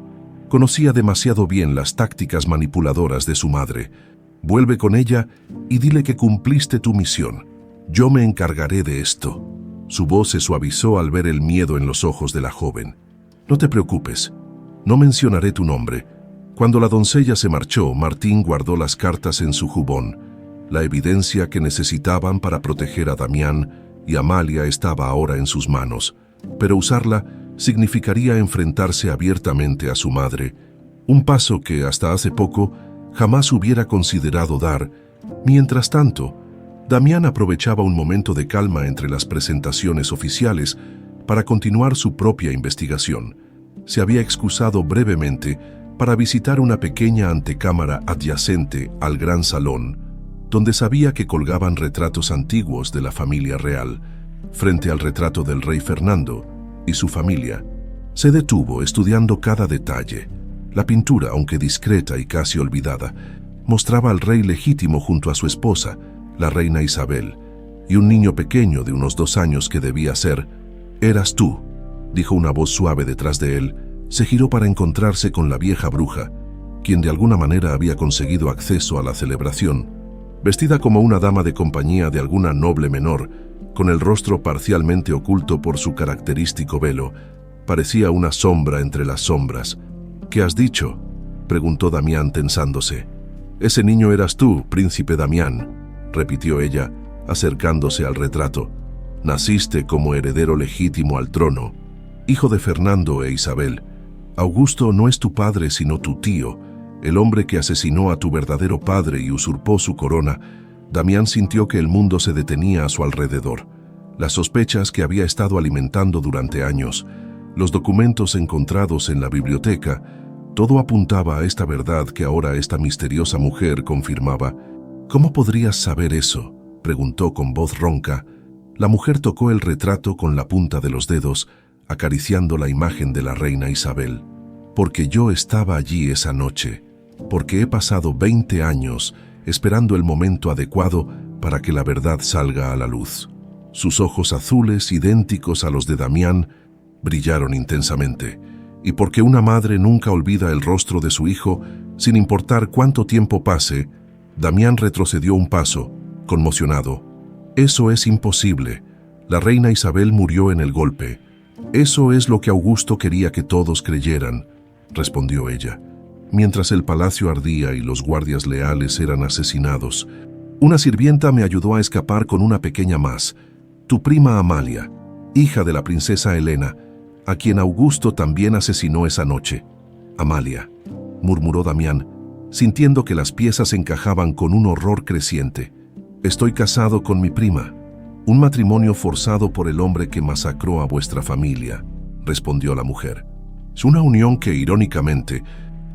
Conocía demasiado bien las tácticas manipuladoras de su madre. Vuelve con ella y dile que cumpliste tu misión. Yo me encargaré de esto. Su voz se suavizó al ver el miedo en los ojos de la joven. No te preocupes, no mencionaré tu nombre. Cuando la doncella se marchó, Martín guardó las cartas en su jubón. La evidencia que necesitaban para proteger a Damián y Amalia estaba ahora en sus manos, pero usarla significaría enfrentarse abiertamente a su madre, un paso que hasta hace poco jamás hubiera considerado dar. Mientras tanto, Damián aprovechaba un momento de calma entre las presentaciones oficiales para continuar su propia investigación. Se había excusado brevemente para visitar una pequeña antecámara adyacente al gran salón, donde sabía que colgaban retratos antiguos de la familia real. Frente al retrato del rey Fernando y su familia, se detuvo estudiando cada detalle. La pintura, aunque discreta y casi olvidada, mostraba al rey legítimo junto a su esposa, la reina Isabel, y un niño pequeño de unos 2 años que debía ser. «Eras tú», dijo una voz suave detrás de él. Se giró para encontrarse con la vieja bruja, quien de alguna manera había conseguido acceso a la celebración. Vestida como una dama de compañía de alguna noble menor, con el rostro parcialmente oculto por su característico velo, parecía una sombra entre las sombras. «¿Qué has dicho?», preguntó Damián tensándose. «Ese niño eras tú, príncipe Damián», repitió ella, acercándose al retrato. «Naciste como heredero legítimo al trono, hijo de Fernando e Isabel. Augusto no es tu padre sino tu tío, el hombre que asesinó a tu verdadero padre y usurpó su corona». Damián sintió que el mundo se detenía a su alrededor. Las sospechas que había estado alimentando durante años, los documentos encontrados en la biblioteca, todo apuntaba a esta verdad que ahora esta misteriosa mujer confirmaba. «¿Cómo podrías saber eso?», preguntó con voz ronca. La mujer tocó el retrato con la punta de los dedos, acariciando la imagen de la reina Isabel. «Porque yo estaba allí esa noche, porque he pasado 20 años esperando el momento adecuado para que la verdad salga a la luz». Sus ojos azules, idénticos a los de Damián, brillaron intensamente. Y porque una madre nunca olvida el rostro de su hijo, sin importar cuánto tiempo pase, Damián retrocedió un paso, conmocionado. «Eso es imposible. La reina Isabel murió en el golpe. Eso es lo que Augusto quería que todos creyeran», respondió ella. «Mientras el palacio ardía y los guardias leales eran asesinados, una sirvienta me ayudó a escapar con una pequeña más, tu prima Amalia, hija de la princesa Helena, a quien Augusto también asesinó esa noche». «Amalia», murmuró Damián, sintiendo que las piezas encajaban con un horror creciente. «Estoy casado con mi prima. Un matrimonio forzado por el hombre que masacró a vuestra familia», respondió la mujer. «Es una unión que, irónicamente,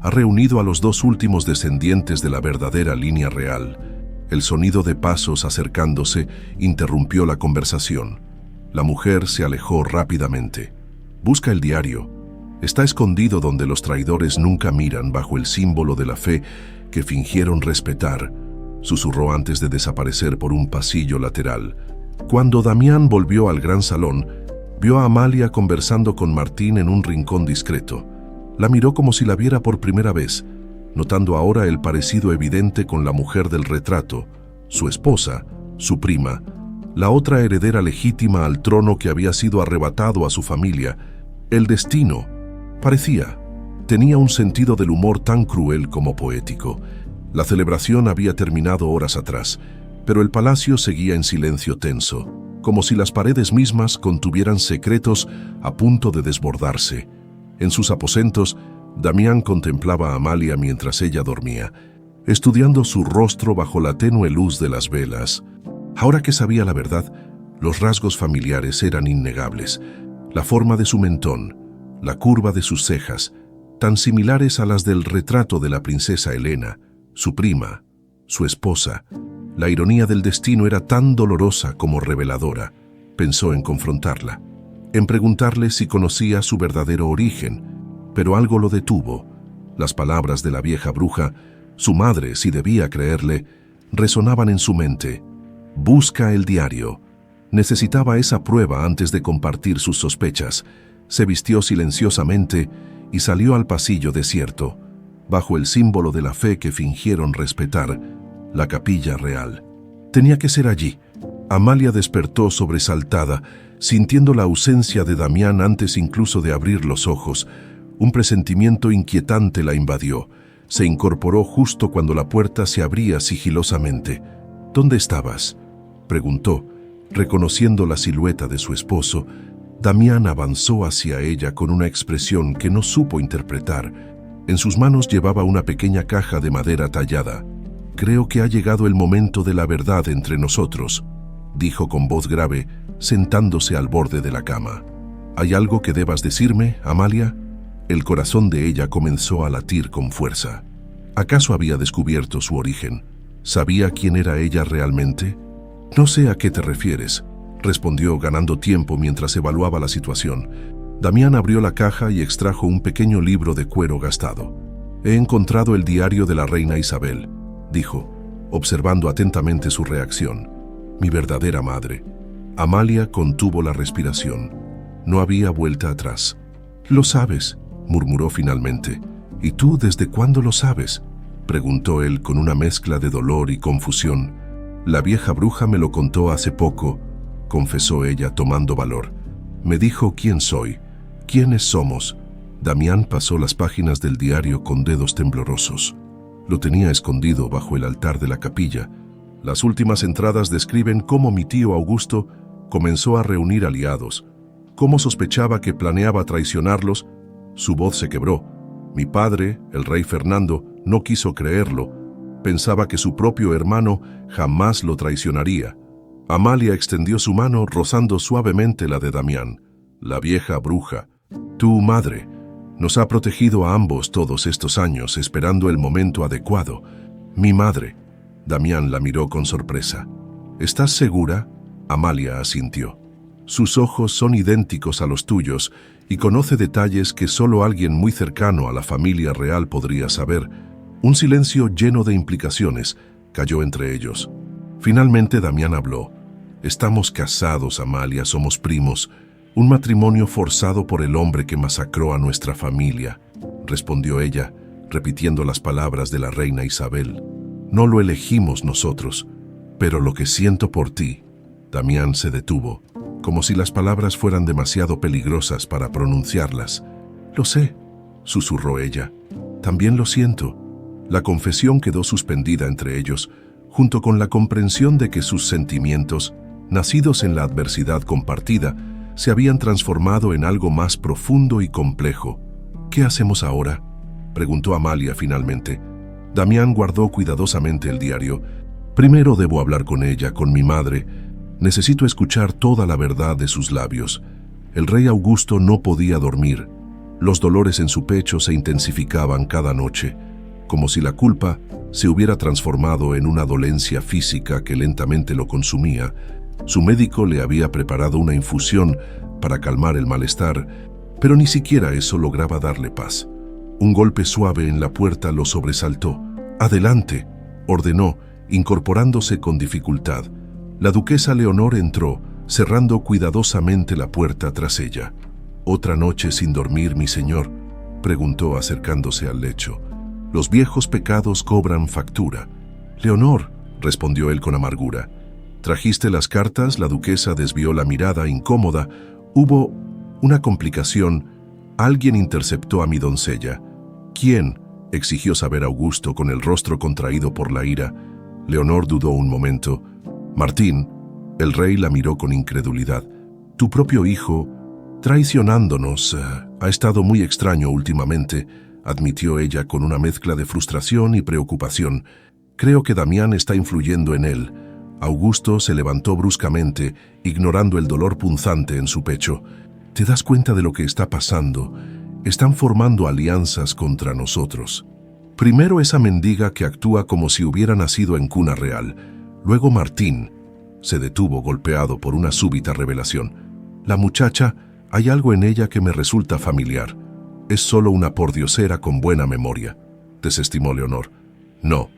ha reunido a los 2 últimos descendientes de la verdadera línea real». El sonido de pasos acercándose interrumpió la conversación. La mujer se alejó rápidamente. «Busca el diario. Está escondido donde los traidores nunca miran, bajo el símbolo de la fe que fingieron respetar», susurró antes de desaparecer por un pasillo lateral. Cuando Damián volvió al gran salón, vio a Amalia conversando con Martín en un rincón discreto. La miró como si la viera por primera vez, notando ahora el parecido evidente con la mujer del retrato, su esposa, su prima, la otra heredera legítima al trono que había sido arrebatado a su familia. El destino, parecía, tenía un sentido del humor tan cruel como poético. La celebración había terminado horas atrás, pero el palacio seguía en silencio tenso, como si las paredes mismas contuvieran secretos a punto de desbordarse. En sus aposentos, Damián contemplaba a Amalia mientras ella dormía, estudiando su rostro bajo la tenue luz de las velas. Ahora que sabía la verdad, Los rasgos familiares eran innegables. La forma de su mentón, la curva de sus cejas, tan similares a las del retrato de la princesa Helena, su prima, su esposa. La ironía del destino era tan dolorosa como reveladora. Pensó en confrontarla, en preguntarle si conocía su verdadero origen, pero algo lo detuvo. Las palabras de la vieja bruja, su madre, si debía creerle, resonaban en su mente. Busca el diario. Necesitaba esa prueba antes de compartir sus sospechas. Se vistió silenciosamente y salió al pasillo desierto, bajo el símbolo de la fe que fingieron respetar, la capilla real. Tenía que ser allí. Amalia despertó sobresaltada, sintiendo la ausencia de Damián antes incluso de abrir los ojos. Un presentimiento inquietante la invadió. Se incorporó justo cuando la puerta se abría sigilosamente. «¿Dónde estabas?», preguntó. Reconociendo la silueta de su esposo, Damián avanzó hacia ella con una expresión que no supo interpretar. En sus manos llevaba una pequeña caja de madera tallada. «Creo que ha llegado el momento de la verdad entre nosotros», dijo con voz grave, sentándose al borde de la cama. «¿Hay algo que debas decirme, Amalia?». El corazón de ella comenzó a latir con fuerza. ¿Acaso había descubierto su origen? ¿Sabía quién era ella realmente? «No sé a qué te refieres», respondió ganando tiempo mientras evaluaba la situación. Damián abrió la caja y extrajo un pequeño libro de cuero gastado. «He encontrado el diario de la reina Isabel», dijo, observando atentamente su reacción. «Mi verdadera madre». Amalia contuvo la respiración. No había vuelta atrás. «Lo sabes», murmuró finalmente. «¿Y tú desde cuándo lo sabes?», preguntó él con una mezcla de dolor y confusión. «La vieja bruja me lo contó hace poco», confesó ella tomando valor. «Me dijo quién soy, quiénes somos». Damián pasó las páginas del diario con dedos temblorosos. Lo tenía escondido bajo el altar de la capilla. Las últimas entradas describen cómo mi tío Augusto comenzó a reunir aliados, cómo sospechaba que planeaba traicionarlos. Su voz se quebró. Mi padre, el rey Fernando, no quiso creerlo. Pensaba que su propio hermano jamás lo traicionaría. Amalia extendió su mano rozando suavemente la de Damián. «La vieja bruja, tu madre, nos ha protegido a ambos todos estos años esperando el momento adecuado». «Mi madre». Damián la miró con sorpresa. «¿Estás segura?». Amalia asintió. «Sus ojos son idénticos a los tuyos y conoce detalles que solo alguien muy cercano a la familia real podría saber». Un silencio lleno de implicaciones cayó entre ellos. Finalmente Damián habló. «Estamos casados, Amalia, somos primos. Un matrimonio forzado por el hombre que masacró a nuestra familia», respondió ella, repitiendo las palabras de la reina Isabel. «No lo elegimos nosotros, pero lo que siento por ti». Damián se detuvo, como si las palabras fueran demasiado peligrosas para pronunciarlas. «Lo sé», susurró ella. «También lo siento». La confesión quedó suspendida entre ellos, junto con la comprensión de que sus sentimientos, nacidos en la adversidad compartida, se habían transformado en algo más profundo y complejo. «¿Qué hacemos ahora?», preguntó Amalia finalmente. Damián guardó cuidadosamente el diario. «Primero debo hablar con ella, con mi madre. Necesito escuchar toda la verdad de sus labios». El rey Augusto no podía dormir. Los dolores en su pecho se intensificaban cada noche, como si la culpa se hubiera transformado en una dolencia física que lentamente lo consumía. Su médico le había preparado una infusión para calmar el malestar, pero ni siquiera eso lograba darle paz. Un golpe suave en la puerta lo sobresaltó. «Adelante», ordenó, incorporándose con dificultad. La duquesa Leonor entró, cerrando cuidadosamente la puerta tras ella. «¿Otra noche sin dormir, mi señor?», preguntó acercándose al lecho. «Los viejos pecados cobran factura». «Leonor», respondió él con amargura. «¿Trajiste las cartas?». La duquesa desvió la mirada incómoda. «Hubo una complicación. Alguien interceptó a mi doncella». «¿Quién?», exigió saber Augusto con el rostro contraído por la ira. Leonor dudó un momento. «Martín». El rey la miró con incredulidad. «Tu propio hijo, traicionándonos. Ha estado muy extraño últimamente», admitió ella con una mezcla de frustración y preocupación. «Creo que Damián está influyendo en él. Augusto se levantó bruscamente, ignorando el dolor punzante en su pecho. ¿Te das cuenta de lo que está pasando? Están formando alianzas contra nosotros. Primero esa mendiga que actúa como si hubiera nacido en cuna real. Luego Martín. Se detuvo golpeado por una súbita revelación. La muchacha, hay algo en ella que me resulta familiar. Es solo una pordiosera con buena memoria, desestimó Leonor. No,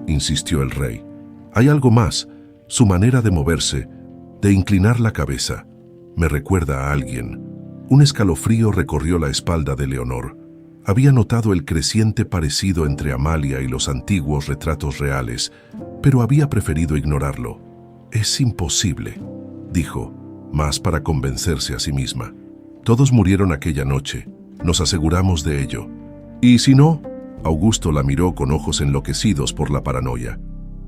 insistió el rey. Hay algo más. Su manera de moverse, de inclinar la cabeza, me recuerda a alguien. Un escalofrío recorrió la espalda de Leonor. Había notado el creciente parecido entre Amalia y los antiguos retratos reales, pero había preferido ignorarlo. Es imposible, dijo, más para convencerse a sí misma. Todos murieron aquella noche, nos aseguramos de ello. ¿Y si no? Augusto la miró con ojos enloquecidos por la paranoia.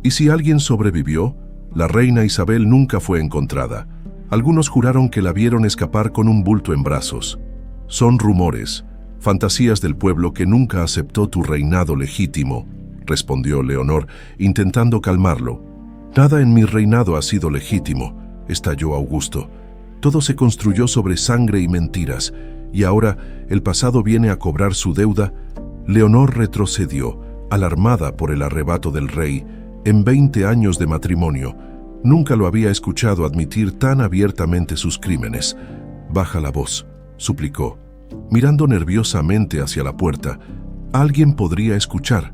¿Y si alguien sobrevivió? La reina Isabel nunca fue encontrada. Algunos juraron que la vieron escapar con un bulto en brazos. Son rumores, fantasías del pueblo que nunca aceptó tu reinado legítimo, respondió Leonor, intentando calmarlo. Nada en mi reinado ha sido legítimo, estalló Augusto. Todo se construyó sobre sangre y mentiras, y ahora el pasado viene a cobrar su deuda. Leonor retrocedió, alarmada por el arrebato del rey, en 20 años de matrimonio. Nunca lo había escuchado admitir tan abiertamente sus crímenes. Baja la voz, suplicó, mirando nerviosamente hacia la puerta. Alguien podría escuchar.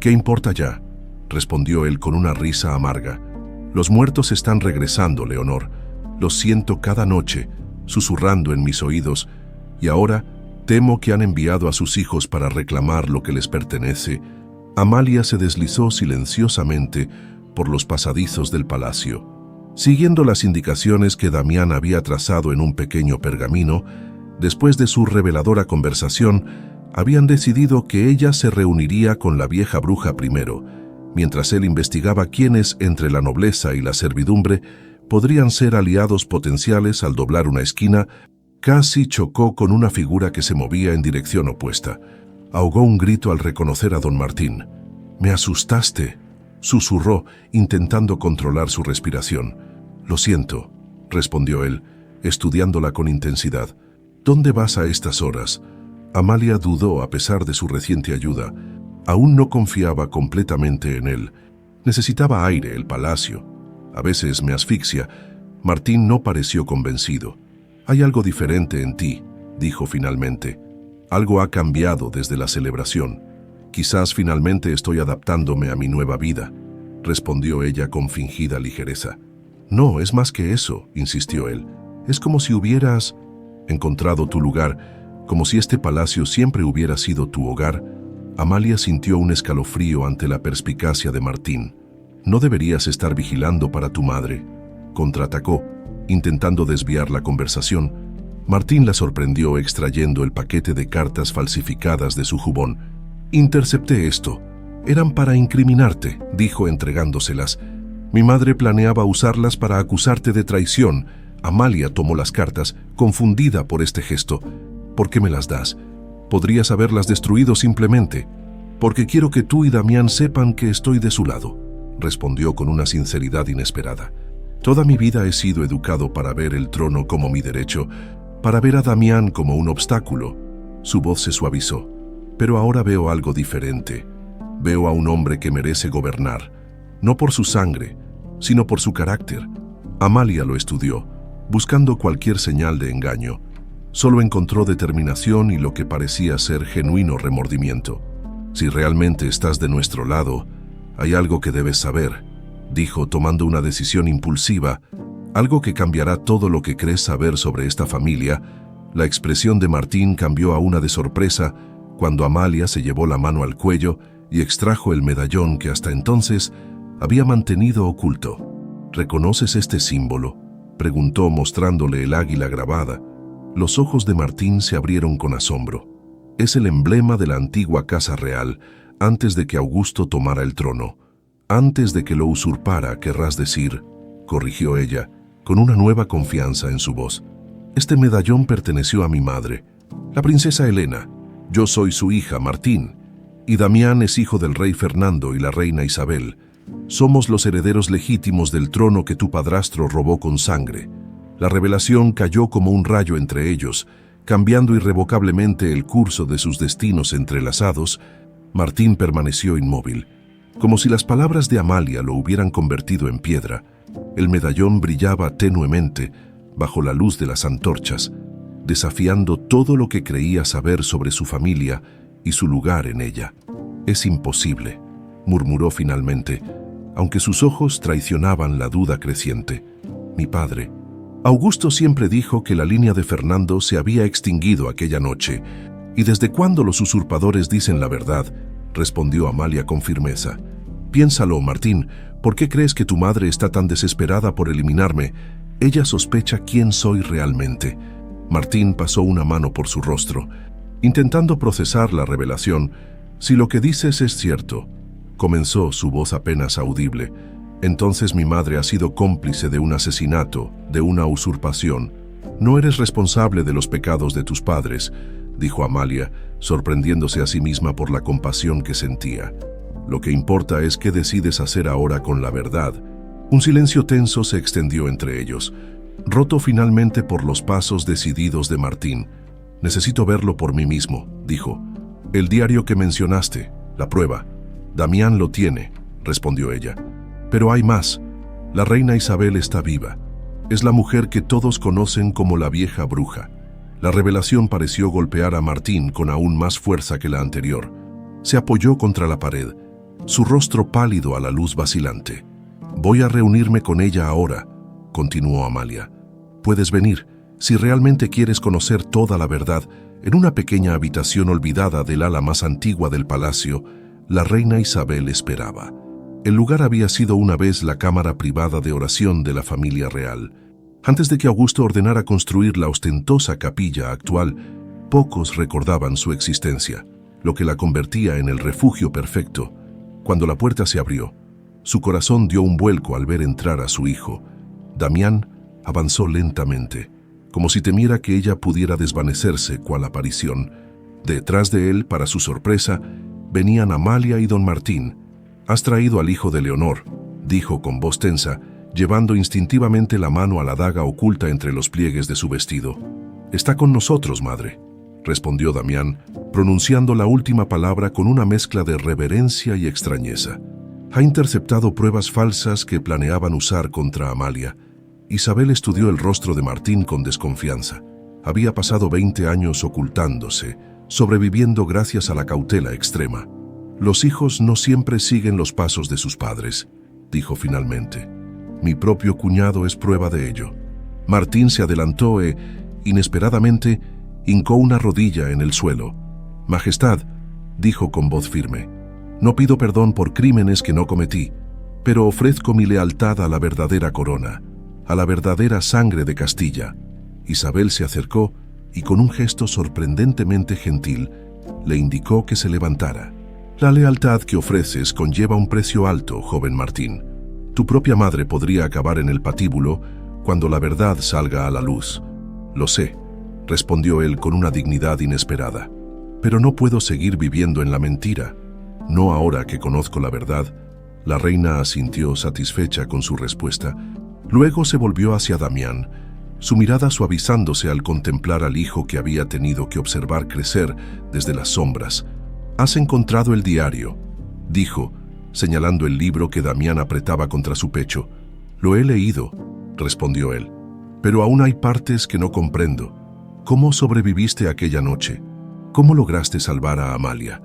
¿Qué importa ya?, respondió él con una risa amarga. Los muertos están regresando, Leonor. Los siento cada noche, susurrando en mis oídos, y ahora temo que han enviado a sus hijos para reclamar lo que les pertenece. Amalia se deslizó silenciosamente por los pasadizos del palacio. Siguiendo las indicaciones que Damián había trazado en un pequeño pergamino, después de su reveladora conversación, habían decidido que ella se reuniría con la vieja bruja primero, mientras él investigaba quiénes entre la nobleza y la servidumbre podrían ser aliados potenciales. Al doblar una esquina, casi chocó con una figura que se movía en dirección opuesta. Ahogó un grito al reconocer a don Martín. «Me asustaste», susurró, intentando controlar su respiración. «Lo siento», respondió él, estudiándola con intensidad. «¿Dónde vas a estas horas?» Amalia dudó a pesar de su reciente ayuda. Aún no confiaba completamente en él. Necesitaba aire, el palacio. A veces me asfixia. Martín no pareció convencido. «Hay algo diferente en ti», dijo finalmente. «Algo ha cambiado desde la celebración. Quizás finalmente estoy adaptándome a mi nueva vida», respondió ella con fingida ligereza. «No, es más que eso», insistió él. «Es como si hubieras encontrado tu lugar, como si este palacio siempre hubiera sido tu hogar». Amalia sintió un escalofrío ante la perspicacia de Martín. «No deberías estar vigilando para tu madre», contraatacó, intentando desviar la conversación. Martín la sorprendió extrayendo el paquete de cartas falsificadas de su jubón. «Intercepté esto. Eran para incriminarte», dijo entregándoselas. «Mi madre planeaba usarlas para acusarte de traición». Amalia tomó las cartas, confundida por este gesto. «¿Por qué me las das? Podrías haberlas destruido simplemente». «Porque quiero que tú y Damián sepan que estoy de su lado», respondió con una sinceridad inesperada. «Toda mi vida he sido educado para ver el trono como mi derecho, para ver a Damián como un obstáculo». Su voz se suavizó. «Pero ahora veo algo diferente. Veo a un hombre que merece gobernar, no por su sangre, sino por su carácter». Amalia lo estudió, buscando cualquier señal de engaño. Solo encontró determinación y lo que parecía ser genuino remordimiento. «Si realmente estás de nuestro lado, hay algo que debes saber», dijo tomando una decisión impulsiva, «algo que cambiará todo lo que crees saber sobre esta familia». La expresión de Martín cambió a una de sorpresa cuando Amalia se llevó la mano al cuello y extrajo el medallón que hasta entonces había mantenido oculto. «¿Reconoces este símbolo?», preguntó mostrándole el águila grabada. Los ojos de Martín se abrieron con asombro. «Es el emblema de la antigua casa real, antes de que Augusto tomara el trono. Antes de que lo usurpara, querrás decir», corrigió ella, con una nueva confianza en su voz. «Este medallón perteneció a mi madre, la princesa Helena. Yo soy su hija, Martín, y Damián es hijo del rey Fernando y la reina Isabel. Somos los herederos legítimos del trono que tu padrastro robó con sangre. La revelación cayó como un rayo entre ellos, cambiando irrevocablemente el curso de sus destinos entrelazados. Martín permaneció inmóvil, como si las palabras de Amalia lo hubieran convertido en piedra. El medallón brillaba tenuemente bajo la luz de las antorchas, desafiando todo lo que creía saber sobre su familia y su lugar en ella. «Es imposible», murmuró finalmente, aunque sus ojos traicionaban la duda creciente. «Mi padre». Augusto siempre dijo que la línea de Fernando se había extinguido aquella noche. «¿Y desde cuándo los usurpadores dicen la verdad?», respondió Amalia con firmeza. «Piénsalo, Martín, ¿por qué crees que tu madre está tan desesperada por eliminarme? Ella sospecha quién soy realmente». Martín pasó una mano por su rostro, intentando procesar la revelación. «Si lo que dices es cierto», comenzó, su voz apenas audible, «entonces mi madre ha sido cómplice de un asesinato, de una usurpación. No eres responsable de los pecados de tus padres», dijo Amalia, sorprendiéndose a sí misma por la compasión que sentía. «Lo que importa es qué decides hacer ahora con la verdad». Un silencio tenso se extendió entre ellos, roto finalmente por los pasos decididos de Martín. «Necesito verlo por mí mismo», dijo. «El diario que mencionaste, la prueba. Damián lo tiene», respondió ella. «Pero hay más. La reina Isabel está viva. Es la mujer que todos conocen como la vieja bruja». La revelación pareció golpear a Martín con aún más fuerza que la anterior. Se apoyó contra la pared, su rostro pálido a la luz vacilante. «Voy a reunirme con ella ahora», continuó Amalia. «Puedes venir, si realmente quieres conocer toda la verdad». En una pequeña habitación olvidada del ala más antigua del palacio, la reina Isabel esperaba. El lugar había sido una vez la cámara privada de oración de la familia real. Antes de que Augusto ordenara construir la ostentosa capilla actual, pocos recordaban su existencia, lo que la convertía en el refugio perfecto. Cuando la puerta se abrió, su corazón dio un vuelco al ver entrar a su hijo. Damián avanzó lentamente, como si temiera que ella pudiera desvanecerse cual aparición. Detrás de él, para su sorpresa, venían Amalia y don Martín. «Has traído al hijo de Leonor», dijo con voz tensa, llevando instintivamente la mano a la daga oculta entre los pliegues de su vestido. «Está con nosotros, madre», respondió Damián, pronunciando la última palabra con una mezcla de reverencia y extrañeza. «Ha interceptado pruebas falsas que planeaban usar contra Amalia». Isabel estudió el rostro de Martín con desconfianza. Había pasado 20 años ocultándose, sobreviviendo gracias a la cautela extrema. «Los hijos no siempre siguen los pasos de sus padres», dijo finalmente. «Mi propio cuñado es prueba de ello». Martín se adelantó e, inesperadamente, hincó una rodilla en el suelo. «Majestad», dijo con voz firme, «no pido perdón por crímenes que no cometí, pero ofrezco mi lealtad a la verdadera corona, a la verdadera sangre de Castilla». Isabel se acercó y con un gesto sorprendentemente gentil le indicó que se levantara. «La lealtad que ofreces conlleva un precio alto, joven Martín. Tu propia madre podría acabar en el patíbulo cuando la verdad salga a la luz». «Lo sé», respondió él con una dignidad inesperada. «Pero no puedo seguir viviendo en la mentira. No ahora que conozco la verdad». La reina asintió satisfecha con su respuesta. Luego se volvió hacia Damián, su mirada suavizándose al contemplar al hijo que había tenido que observar crecer desde las sombras. «Has encontrado el diario», dijo, señalando el libro que Damián apretaba contra su pecho. «Lo he leído», respondió él, «pero aún hay partes que no comprendo. ¿Cómo sobreviviste aquella noche? ¿Cómo lograste salvar a Amalia?»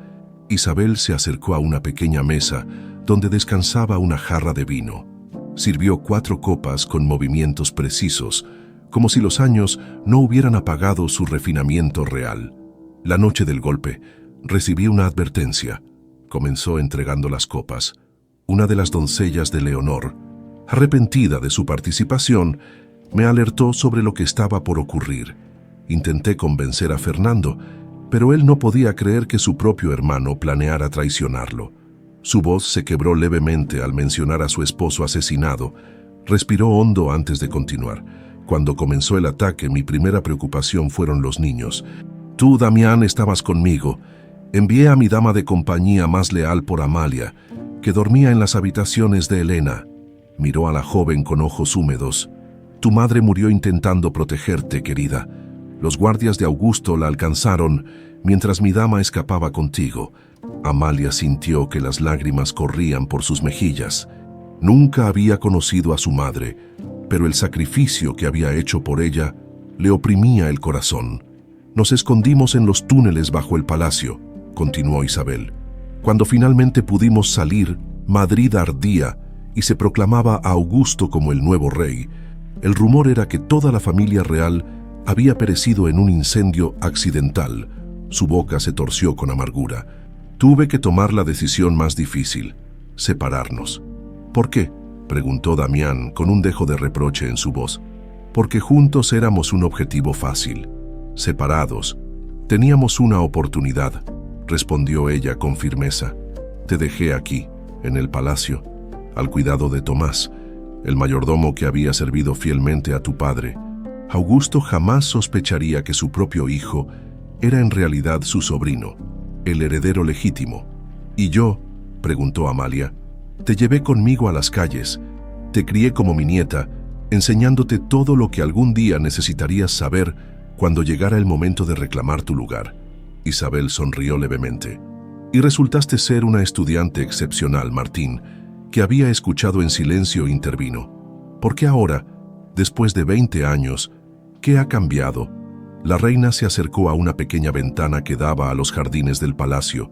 Isabel se acercó a una pequeña mesa donde descansaba una jarra de vino. Sirvió 4 copas con movimientos precisos, como si los años no hubieran apagado su refinamiento real. «La noche del golpe, recibí una advertencia», comenzó entregando las copas. «Una de las doncellas de Leonor, arrepentida de su participación, me alertó sobre lo que estaba por ocurrir. Intenté convencer a Fernando, pero él no podía creer que su propio hermano planeara traicionarlo». Su voz se quebró levemente al mencionar a su esposo asesinado. Respiró hondo antes de continuar. «Cuando comenzó el ataque, mi primera preocupación fueron los niños. Tú, Damián, estabas conmigo. Envié a mi dama de compañía más leal por Amalia, que dormía en las habitaciones de Helena. Miró a la joven con ojos húmedos. Tu madre murió intentando protegerte, querida. Los guardias de Augusto la alcanzaron mientras mi dama escapaba contigo. Amalia sintió que las lágrimas corrían por sus mejillas. Nunca había conocido a su madre, pero el sacrificio que había hecho por ella le oprimía el corazón. Nos escondimos en los túneles bajo el palacio, continuó Isabel. Cuando finalmente pudimos salir, Madrid ardía y se proclamaba a Augusto como el nuevo rey. El rumor era que toda la familia real había perecido en un incendio accidental. Su boca se torció con amargura. Tuve que tomar la decisión más difícil: separarnos. ¿Por qué?, preguntó Damián con un dejo de reproche en su voz. Porque juntos éramos un objetivo fácil. Separados, teníamos una oportunidad, respondió ella con firmeza. Te dejé aquí, en el palacio, al cuidado de Tomás, el mayordomo que había servido fielmente a tu padre. Augusto jamás sospecharía que su propio hijo era en realidad su sobrino, el heredero legítimo. ¿Y yo?, preguntó Amalia. Te llevé conmigo a las calles, te crié como mi nieta, enseñándote todo lo que algún día necesitarías saber cuando llegara el momento de reclamar tu lugar. Isabel sonrió levemente. Y resultaste ser una estudiante excepcional, Martín, que había escuchado en silencio e intervino. ¿Por qué ahora, después de 20 años, qué ha cambiado? La reina se acercó a una pequeña ventana que daba a los jardines del palacio.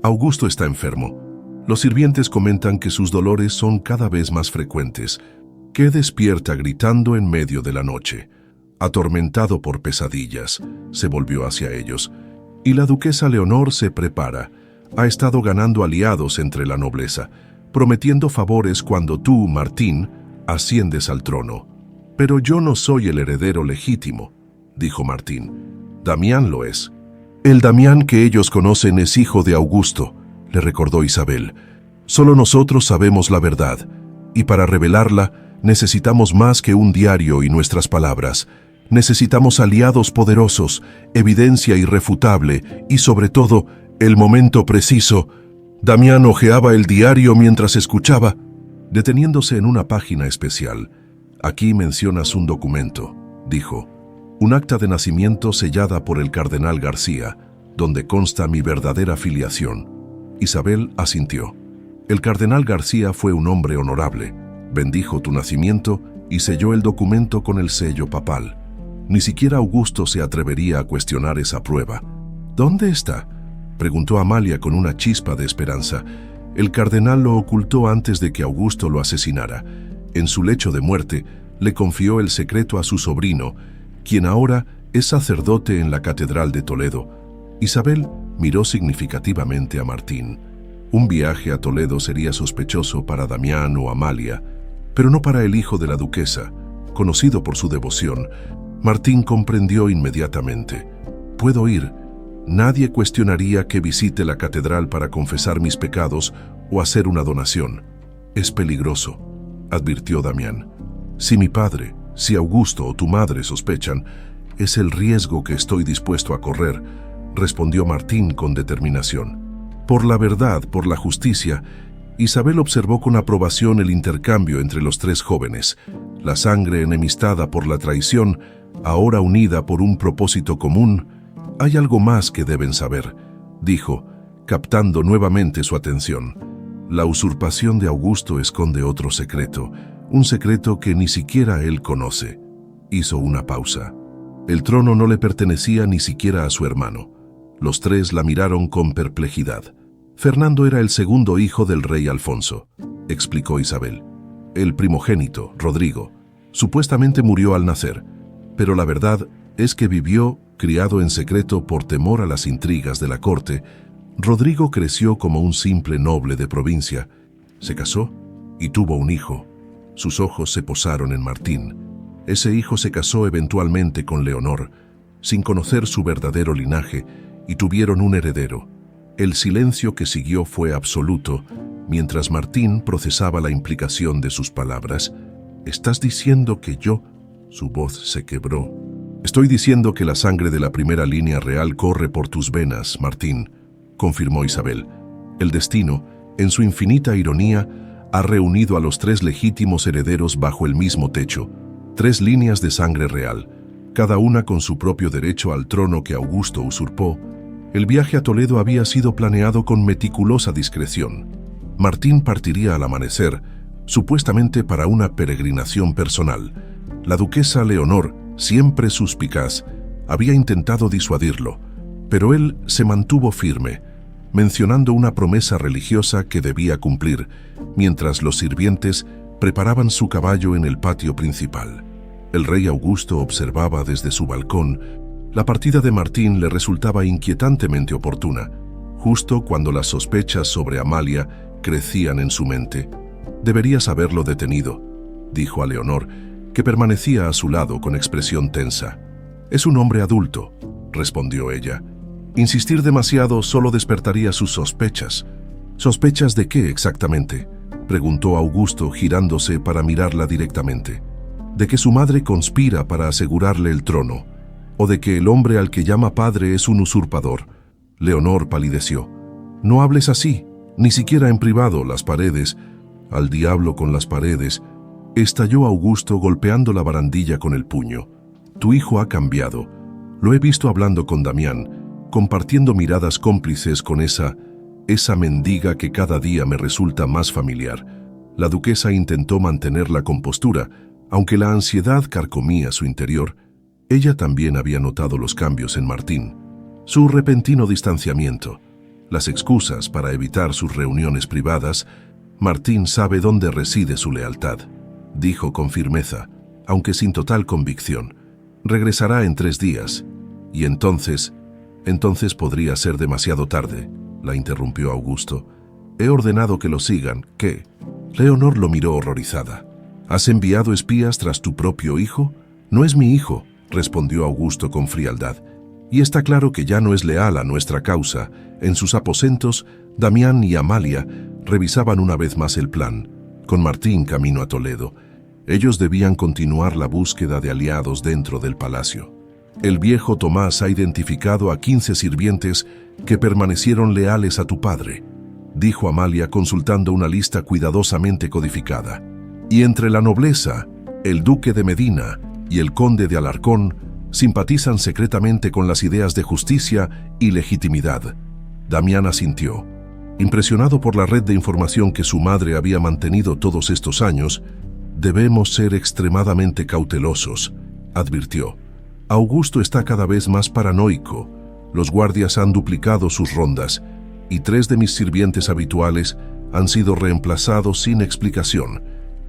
Augusto está enfermo. Los sirvientes comentan que sus dolores son cada vez más frecuentes, que despierta gritando en medio de la noche. Atormentado por pesadillas, se volvió hacia ellos. Y la duquesa Leonor se prepara. Ha estado ganando aliados entre la nobleza, prometiendo favores cuando tú, Martín, asciendes al trono. Pero yo no soy el heredero legítimo, dijo Martín. Damián lo es. El Damián que ellos conocen es hijo de Augusto, le recordó Isabel. Solo nosotros sabemos la verdad, y para revelarla necesitamos más que un diario y nuestras palabras. Necesitamos aliados poderosos, evidencia irrefutable y, sobre todo, el momento preciso. Damián hojeaba el diario mientras escuchaba, deteniéndose en una página especial. Aquí mencionas un documento, dijo. Un acta de nacimiento sellada por el cardenal García, donde consta mi verdadera filiación. Isabel asintió. El cardenal García fue un hombre honorable. Bendijo tu nacimiento y selló el documento con el sello papal. Ni siquiera Augusto se atrevería a cuestionar esa prueba. ¿Dónde está?, preguntó Amalia con una chispa de esperanza. El cardenal lo ocultó antes de que Augusto lo asesinara. En su lecho de muerte, le confió el secreto a su sobrino, quien ahora es sacerdote en la Catedral de Toledo. Isabel miró significativamente a Martín. Un viaje a Toledo sería sospechoso para Damián o Amalia, pero no para el hijo de la duquesa, conocido por su devoción. Martín comprendió inmediatamente. Puedo ir. Nadie cuestionaría que visite la catedral para confesar mis pecados o hacer una donación. Es peligroso, advirtió Damián. Si mi padre, si Augusto o tu madre sospechan, es el riesgo que estoy dispuesto a correr, respondió Martín con determinación. Por la verdad, por la justicia, Isabel observó con aprobación el intercambio entre los tres jóvenes. La sangre enemistada por la traición, ahora unida por un propósito común. Hay algo más que deben saber, dijo, captando nuevamente su atención. La usurpación de Augusto esconde otro secreto, un secreto que ni siquiera él conoce. Hizo una pausa. El trono no le pertenecía ni siquiera a su hermano. Los tres la miraron con perplejidad. Fernando era el segundo hijo del rey Alfonso, explicó Isabel. El primogénito, Rodrigo, supuestamente murió al nacer, pero la verdad es que vivió, criado en secreto por temor a las intrigas de la corte. Rodrigo creció como un simple noble de provincia. Se casó y tuvo un hijo. Sus ojos se posaron en Martín. Ese hijo se casó eventualmente con Leonor, sin conocer su verdadero linaje, y tuvieron un heredero. El silencio que siguió fue absoluto, mientras Martín procesaba la implicación de sus palabras. ¿Estás diciendo que yo...? Su voz se quebró. Estoy diciendo que la sangre de la primera línea real corre por tus venas, Martín, confirmó Isabel. El destino, en su infinita ironía, ha reunido a los 3 legítimos herederos bajo el mismo techo, 3 líneas de sangre real, cada una con su propio derecho al trono que Augusto usurpó. El viaje a Toledo había sido planeado con meticulosa discreción. Martín partiría al amanecer, supuestamente para una peregrinación personal. La duquesa Leonor, siempre suspicaz, había intentado disuadirlo, pero él se mantuvo firme, mencionando una promesa religiosa que debía cumplir, mientras los sirvientes preparaban su caballo en el patio principal. El rey Augusto observaba desde su balcón. La partida de Martín le resultaba inquietantemente oportuna, justo cuando las sospechas sobre Amalia crecían en su mente. «Deberías haberlo detenido», dijo a Leonor, que permanecía a su lado con expresión tensa. «Es un hombre adulto», respondió ella. «Insistir demasiado solo despertaría sus sospechas». «¿Sospechas de qué exactamente?», preguntó Augusto, girándose para mirarla directamente. «¿De que su madre conspira para asegurarle el trono? ¿O de que el hombre al que llama padre es un usurpador?». Leonor palideció. «No hables así, ni siquiera en privado. Las paredes». «Al diablo con las paredes», estalló Augusto golpeando la barandilla con el puño. «Tu hijo ha cambiado. Lo he visto hablando con Damián, compartiendo miradas cómplices con esa mendiga que cada día me resulta más familiar». La duquesa intentó mantener la compostura, aunque la ansiedad carcomía su interior. Ella también había notado los cambios en Martín. Su repentino distanciamiento, las excusas para evitar sus reuniones privadas. «Martín sabe dónde reside su lealtad», dijo con firmeza, aunque sin total convicción. «Regresará en 3 días. Y entonces podría ser demasiado tarde», la interrumpió Augusto. «He ordenado que lo sigan». «¿Qué?». Leonor lo miró horrorizada. «¿Has enviado espías tras tu propio hijo?». «No es mi hijo», respondió Augusto con frialdad. «Y está claro que ya no es leal a nuestra causa». En sus aposentos, Damián y Amalia revisaban una vez más el plan, con Martín camino a Toledo. Ellos debían continuar la búsqueda de aliados dentro del palacio. «El viejo Tomás ha identificado a 15 sirvientes que permanecieron leales a tu padre», dijo Amalia consultando una lista cuidadosamente codificada. «Y entre la nobleza, el duque de Medina y el conde de Alarcón simpatizan secretamente con las ideas de justicia y legitimidad». Damián asintió. Impresionado por la red de información que su madre había mantenido todos estos años, «Debemos ser extremadamente cautelosos», advirtió. «Augusto está cada vez más paranoico. Los guardias han duplicado sus rondas y 3 de mis sirvientes habituales han sido reemplazados sin explicación.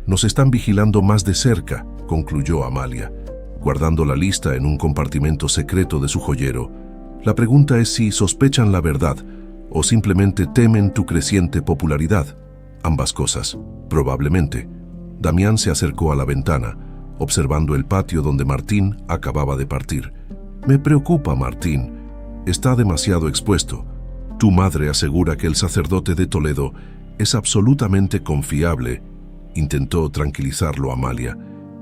Nos están vigilando más de cerca», concluyó Amalia, guardando la lista en un compartimento secreto de su joyero. «La pregunta es si sospechan la verdad o simplemente temen tu creciente popularidad». «Ambas cosas, probablemente». Damián se acercó a la ventana, observando el patio donde Martín acababa de partir. «Me preocupa, Martín. Está demasiado expuesto. Tu madre asegura que el sacerdote de Toledo es absolutamente confiable», intentó tranquilizarlo Amalia.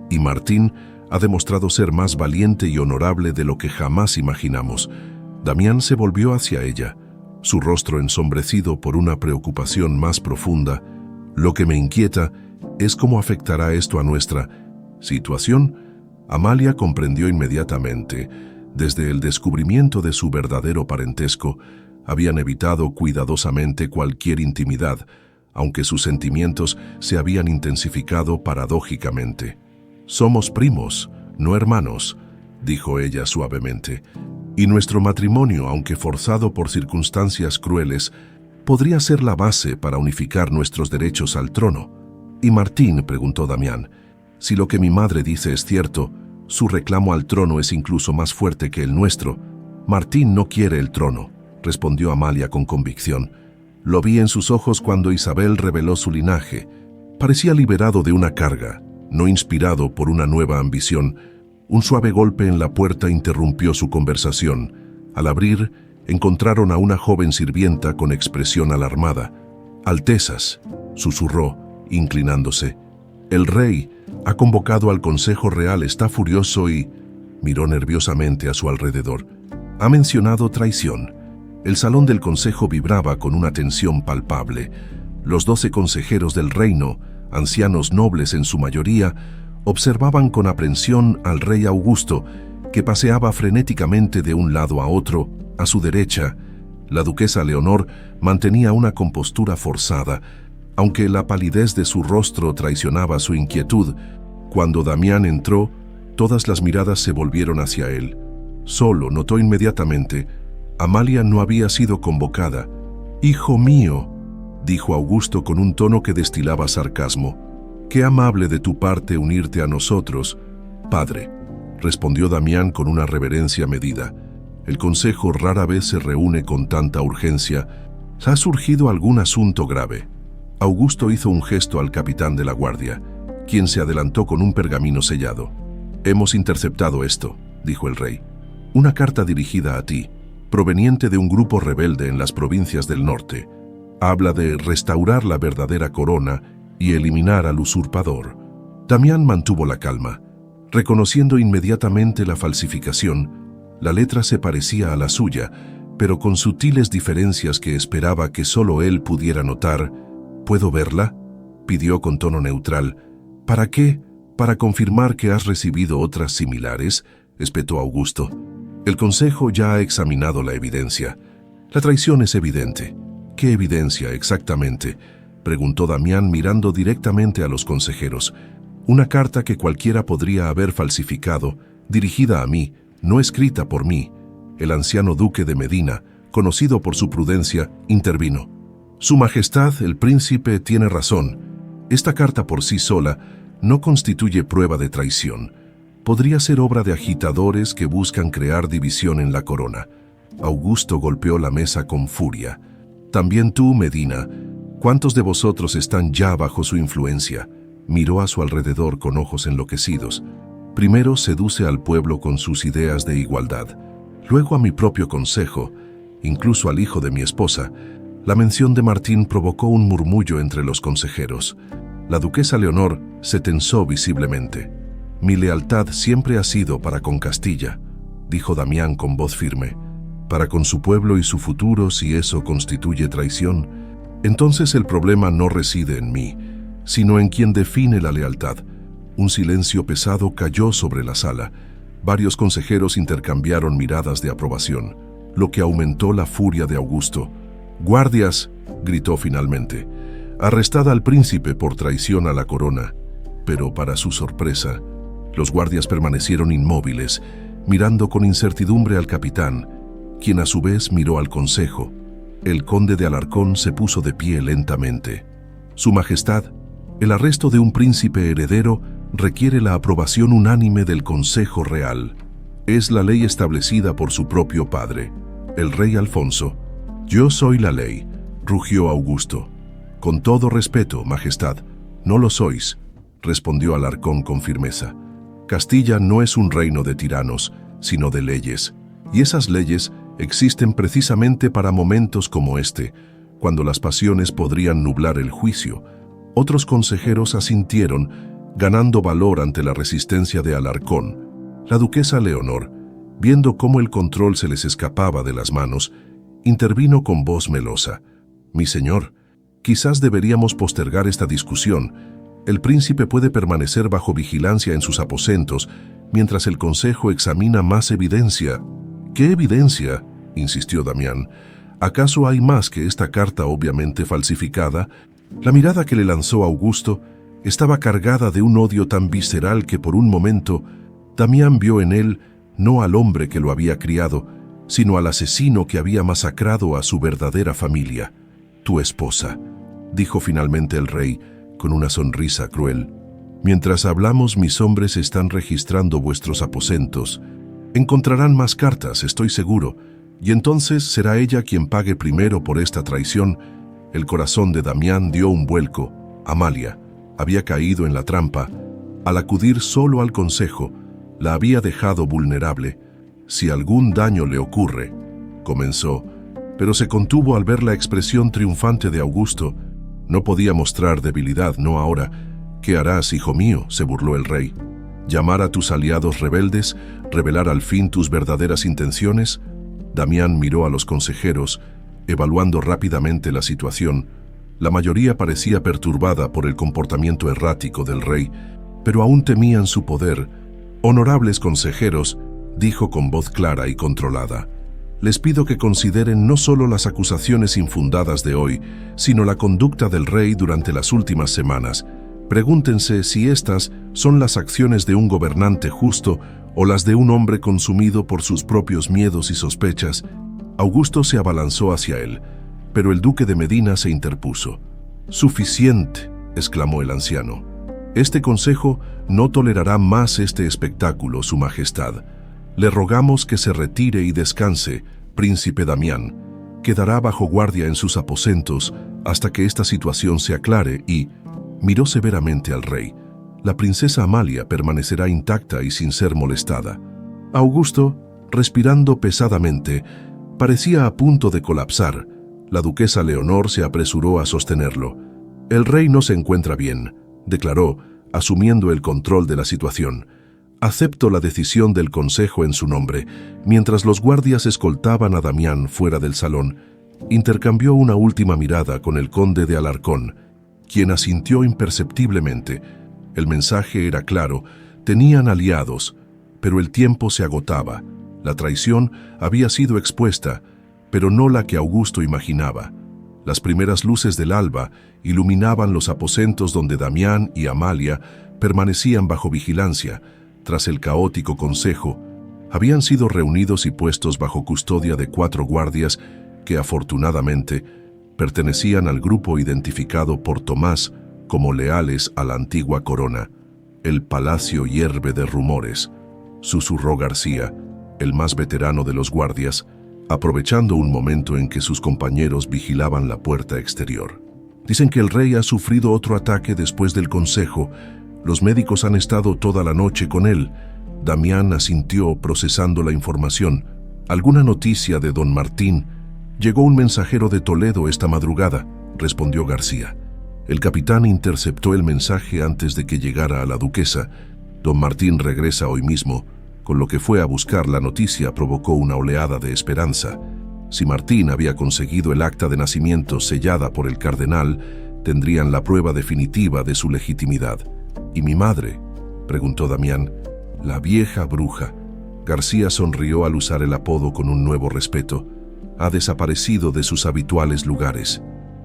«Y Martín ha demostrado ser más valiente y honorable de lo que jamás imaginamos». Damián se volvió hacia ella, su rostro ensombrecido por una preocupación más profunda. «Lo que me inquieta es cómo afectará esto a nuestra situación». Amalia comprendió inmediatamente. Desde el descubrimiento de su verdadero parentesco, habían evitado cuidadosamente cualquier intimidad, aunque sus sentimientos se habían intensificado paradójicamente. «Somos primos, no hermanos», dijo ella suavemente. «Y nuestro matrimonio, aunque forzado por circunstancias crueles, podría ser la base para unificar nuestros derechos al trono». «¿Y Martín?», preguntó Damián. «Si lo que mi madre dice es cierto, su reclamo al trono es incluso más fuerte que el nuestro». «Martín no quiere el trono», respondió Amalia con convicción. «Lo vi en sus ojos cuando Isabel reveló su linaje. Parecía liberado de una carga, no inspirado por una nueva ambición». Un suave golpe en la puerta interrumpió su conversación. Al abrir, encontraron a una joven sirvienta con expresión alarmada. «Altezas», susurró, inclinándose. «El rey ha convocado al Consejo Real, está furioso y...». Miró nerviosamente a su alrededor. «Ha mencionado traición». El salón del consejo vibraba con una tensión palpable. Los 12 consejeros del reino, ancianos nobles en su mayoría, observaban con aprensión al rey Augusto, que paseaba frenéticamente de un lado a otro. A su derecha, la duquesa Leonor mantenía una compostura forzada, aunque la palidez de su rostro traicionaba su inquietud. Cuando Damián entró, todas las miradas se volvieron hacia él. Solo notó inmediatamente: Amalia no había sido convocada. «Hijo mío», dijo Augusto con un tono que destilaba sarcasmo, «qué amable de tu parte unirte a nosotros». «Padre», respondió Damián con una reverencia medida, «el consejo rara vez se reúne con tanta urgencia. ¿Ha surgido algún asunto grave?» Augusto hizo un gesto al capitán de la guardia, quien se adelantó con un pergamino sellado. «Hemos interceptado esto», dijo el rey. «Una carta dirigida a ti, proveniente de un grupo rebelde en las provincias del norte. Habla de restaurar la verdadera corona y eliminar al usurpador». Damián mantuvo la calma. Reconociendo inmediatamente la falsificación, la letra se parecía a la suya, pero con sutiles diferencias que esperaba que solo él pudiera notar. «¿Puedo verla?», pidió con tono neutral. «¿Para qué? ¿Para confirmar que has recibido otras similares?», espetó Augusto. «El consejo ya ha examinado la evidencia. La traición es evidente». «¿Qué evidencia exactamente?», preguntó Damián mirando directamente a los consejeros. «Una carta que cualquiera podría haber falsificado, dirigida a mí, no escrita por mí». El anciano duque de Medina, conocido por su prudencia, intervino. «Su Majestad, el príncipe, tiene razón. Esta carta por sí sola no constituye prueba de traición. Podría ser obra de agitadores que buscan crear división en la corona». Augusto golpeó la mesa con furia. «También tú, Medina. ¿Cuántos de vosotros están ya bajo su influencia?». Miró a su alrededor con ojos enloquecidos. «Primero seduce al pueblo con sus ideas de igualdad. Luego a mi propio consejo, incluso al hijo de mi esposa». La mención de Martín provocó un murmullo entre los consejeros. La duquesa Leonor se tensó visiblemente. «Mi lealtad siempre ha sido para con Castilla», dijo Damián con voz firme. «Para con su pueblo y su futuro, si eso constituye traición. Entonces el problema no reside en mí, sino en quien define la lealtad». Un silencio pesado cayó sobre la sala. Varios consejeros intercambiaron miradas de aprobación, lo que aumentó la furia de Augusto. «Guardias», gritó finalmente, «arrestad al príncipe por traición a la corona». Pero para su sorpresa, los guardias permanecieron inmóviles, mirando con incertidumbre al capitán, quien a su vez miró al consejo. El conde de Alarcón se puso de pie lentamente. «Su Majestad, el arresto de un príncipe heredero requiere la aprobación unánime del Consejo Real. Es la ley establecida por su propio padre, el rey Alfonso». «Yo soy la ley», rugió Augusto. «Con todo respeto, Majestad, no lo sois», respondió Alarcón con firmeza. «Castilla no es un reino de tiranos, sino de leyes, y esas leyes existen precisamente para momentos como este, cuando las pasiones podrían nublar el juicio». Otros consejeros asintieron, ganando valor ante la resistencia de Alarcón. La duquesa Leonor, viendo cómo el control se les escapaba de las manos, intervino con voz melosa. «Mi señor, quizás deberíamos postergar esta discusión. El príncipe puede permanecer bajo vigilancia en sus aposentos, mientras el consejo examina más evidencia». «¿Qué evidencia?», insistió Damián. «¿Acaso hay más que esta carta obviamente falsificada?». La mirada que le lanzó Augusto estaba cargada de un odio tan visceral que por un momento Damián vio en él no al hombre que lo había criado, sino al asesino que había masacrado a su verdadera familia. «Tu esposa», dijo finalmente el rey, con una sonrisa cruel. «Mientras hablamos, mis hombres están registrando vuestros aposentos. Encontrarán más cartas, estoy seguro, y entonces será ella quien pague primero por esta traición». El corazón de Damián dio un vuelco. Amalia había caído en la trampa. Al acudir solo al consejo, la había dejado vulnerable. «Si algún daño le ocurre», comenzó, pero se contuvo al ver la expresión triunfante de Augusto. «No podía mostrar debilidad, no ahora». «¿Qué harás, hijo mío?», se burló el rey. «¿Llamar a tus aliados rebeldes? ¿Revelar al fin tus verdaderas intenciones?». Damián miró a los consejeros, evaluando rápidamente la situación. La mayoría parecía perturbada por el comportamiento errático del rey, pero aún temían su poder. «Honorables consejeros», dijo con voz clara y controlada, «les pido que consideren no solo las acusaciones infundadas de hoy, sino la conducta del rey durante las últimas semanas. Pregúntense si estas son las acciones de un gobernante justo o las de un hombre consumido por sus propios miedos y sospechas». Augusto se abalanzó hacia él, pero el duque de Medina se interpuso. «Suficiente», exclamó el anciano. «Este consejo no tolerará más este espectáculo, Su Majestad. Le rogamos que se retire y descanse, príncipe Damián. Quedará bajo guardia en sus aposentos hasta que esta situación se aclare y...» Miró severamente al rey. «La princesa Amalia permanecerá intacta y sin ser molestada». Augusto, respirando pesadamente, parecía a punto de colapsar. La duquesa Leonor se apresuró a sostenerlo. «El rey no se encuentra bien», declaró, asumiendo el control de la situación. «Acepto la decisión del consejo en su nombre». Mientras los guardias escoltaban a Damián fuera del salón, intercambió una última mirada con el conde de Alarcón, quien asintió imperceptiblemente. El mensaje era claro: tenían aliados, pero el tiempo se agotaba. La traición había sido expuesta, pero no la que Augusto imaginaba. Las primeras luces del alba iluminaban los aposentos donde Damián y Amalia permanecían bajo vigilancia. Tras el caótico consejo, habían sido reunidos y puestos bajo custodia de 4 guardias que, afortunadamente, pertenecían al grupo identificado por Tomás como leales a la antigua corona. «El palacio hierve de rumores», susurró García, el más veterano de los guardias, aprovechando un momento en que sus compañeros vigilaban la puerta exterior. «Dicen que el rey ha sufrido otro ataque después del consejo. Los médicos han estado toda la noche con él». Damián asintió, procesando la información. «¿Alguna noticia de don Martín?» «Llegó un mensajero de Toledo esta madrugada», respondió García. El capitán interceptó el mensaje antes de que llegara a la duquesa. «Don Martín regresa hoy mismo». Con lo que fue a buscar la noticia provocó una oleada de esperanza. Si Martín había conseguido el acta de nacimiento sellada por el cardenal, tendrían la prueba definitiva de su legitimidad. «¿Y mi madre?», preguntó Damián. «La vieja bruja». García sonrió al usar el apodo con un nuevo respeto. «Ha desaparecido de sus habituales lugares.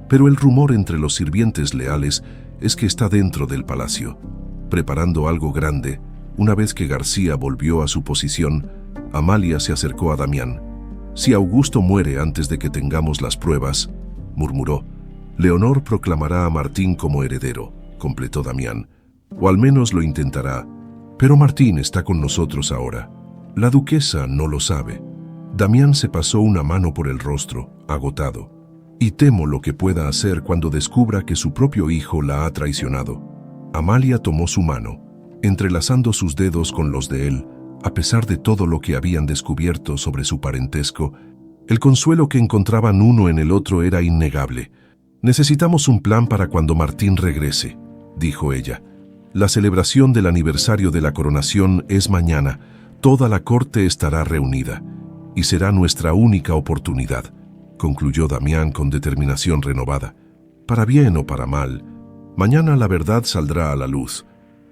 Pero el rumor entre los sirvientes leales es que está dentro del palacio, preparando algo grande». Una vez que García volvió a su posición, Amalia se acercó a Damián. «Si Augusto muere antes de que tengamos las pruebas», murmuró, «Leonor proclamará a Martín como heredero», completó Damián. «O al menos lo intentará. Pero Martín está con nosotros ahora. La duquesa no lo sabe». Damián se pasó una mano por el rostro, agotado. «Y temo lo que pueda hacer cuando descubra que su propio hijo la ha traicionado». Amalia tomó su mano, entrelazando sus dedos con los de él. A pesar de todo lo que habían descubierto sobre su parentesco, el consuelo que encontraban uno en el otro era innegable. «Necesitamos un plan para cuando Martín regrese», dijo ella. «La celebración del aniversario de la coronación es mañana. Toda la corte estará reunida. Y será nuestra única oportunidad», concluyó Damián con determinación renovada. «Para bien o para mal, mañana la verdad saldrá a la luz».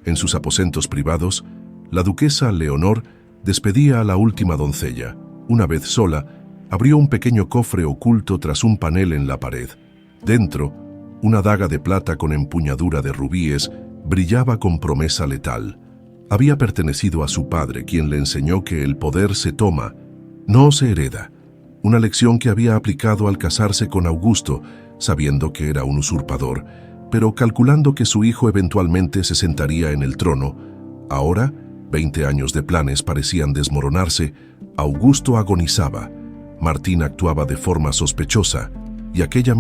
En sus aposentos privados, la duquesa Leonor despedía a la última doncella. Una vez sola, abrió un pequeño cofre oculto tras un panel en la pared. Dentro, una daga de plata con empuñadura de rubíes brillaba con promesa letal. Había pertenecido a su padre, quien le enseñó que el poder se toma, no se hereda. Una lección que había aplicado al casarse con Augusto, sabiendo que era un usurpador, pero calculando que su hijo eventualmente se sentaría en el trono. Ahora, 20 años de planes parecían desmoronarse. Augusto agonizaba. Martín actuaba de forma sospechosa, y aquella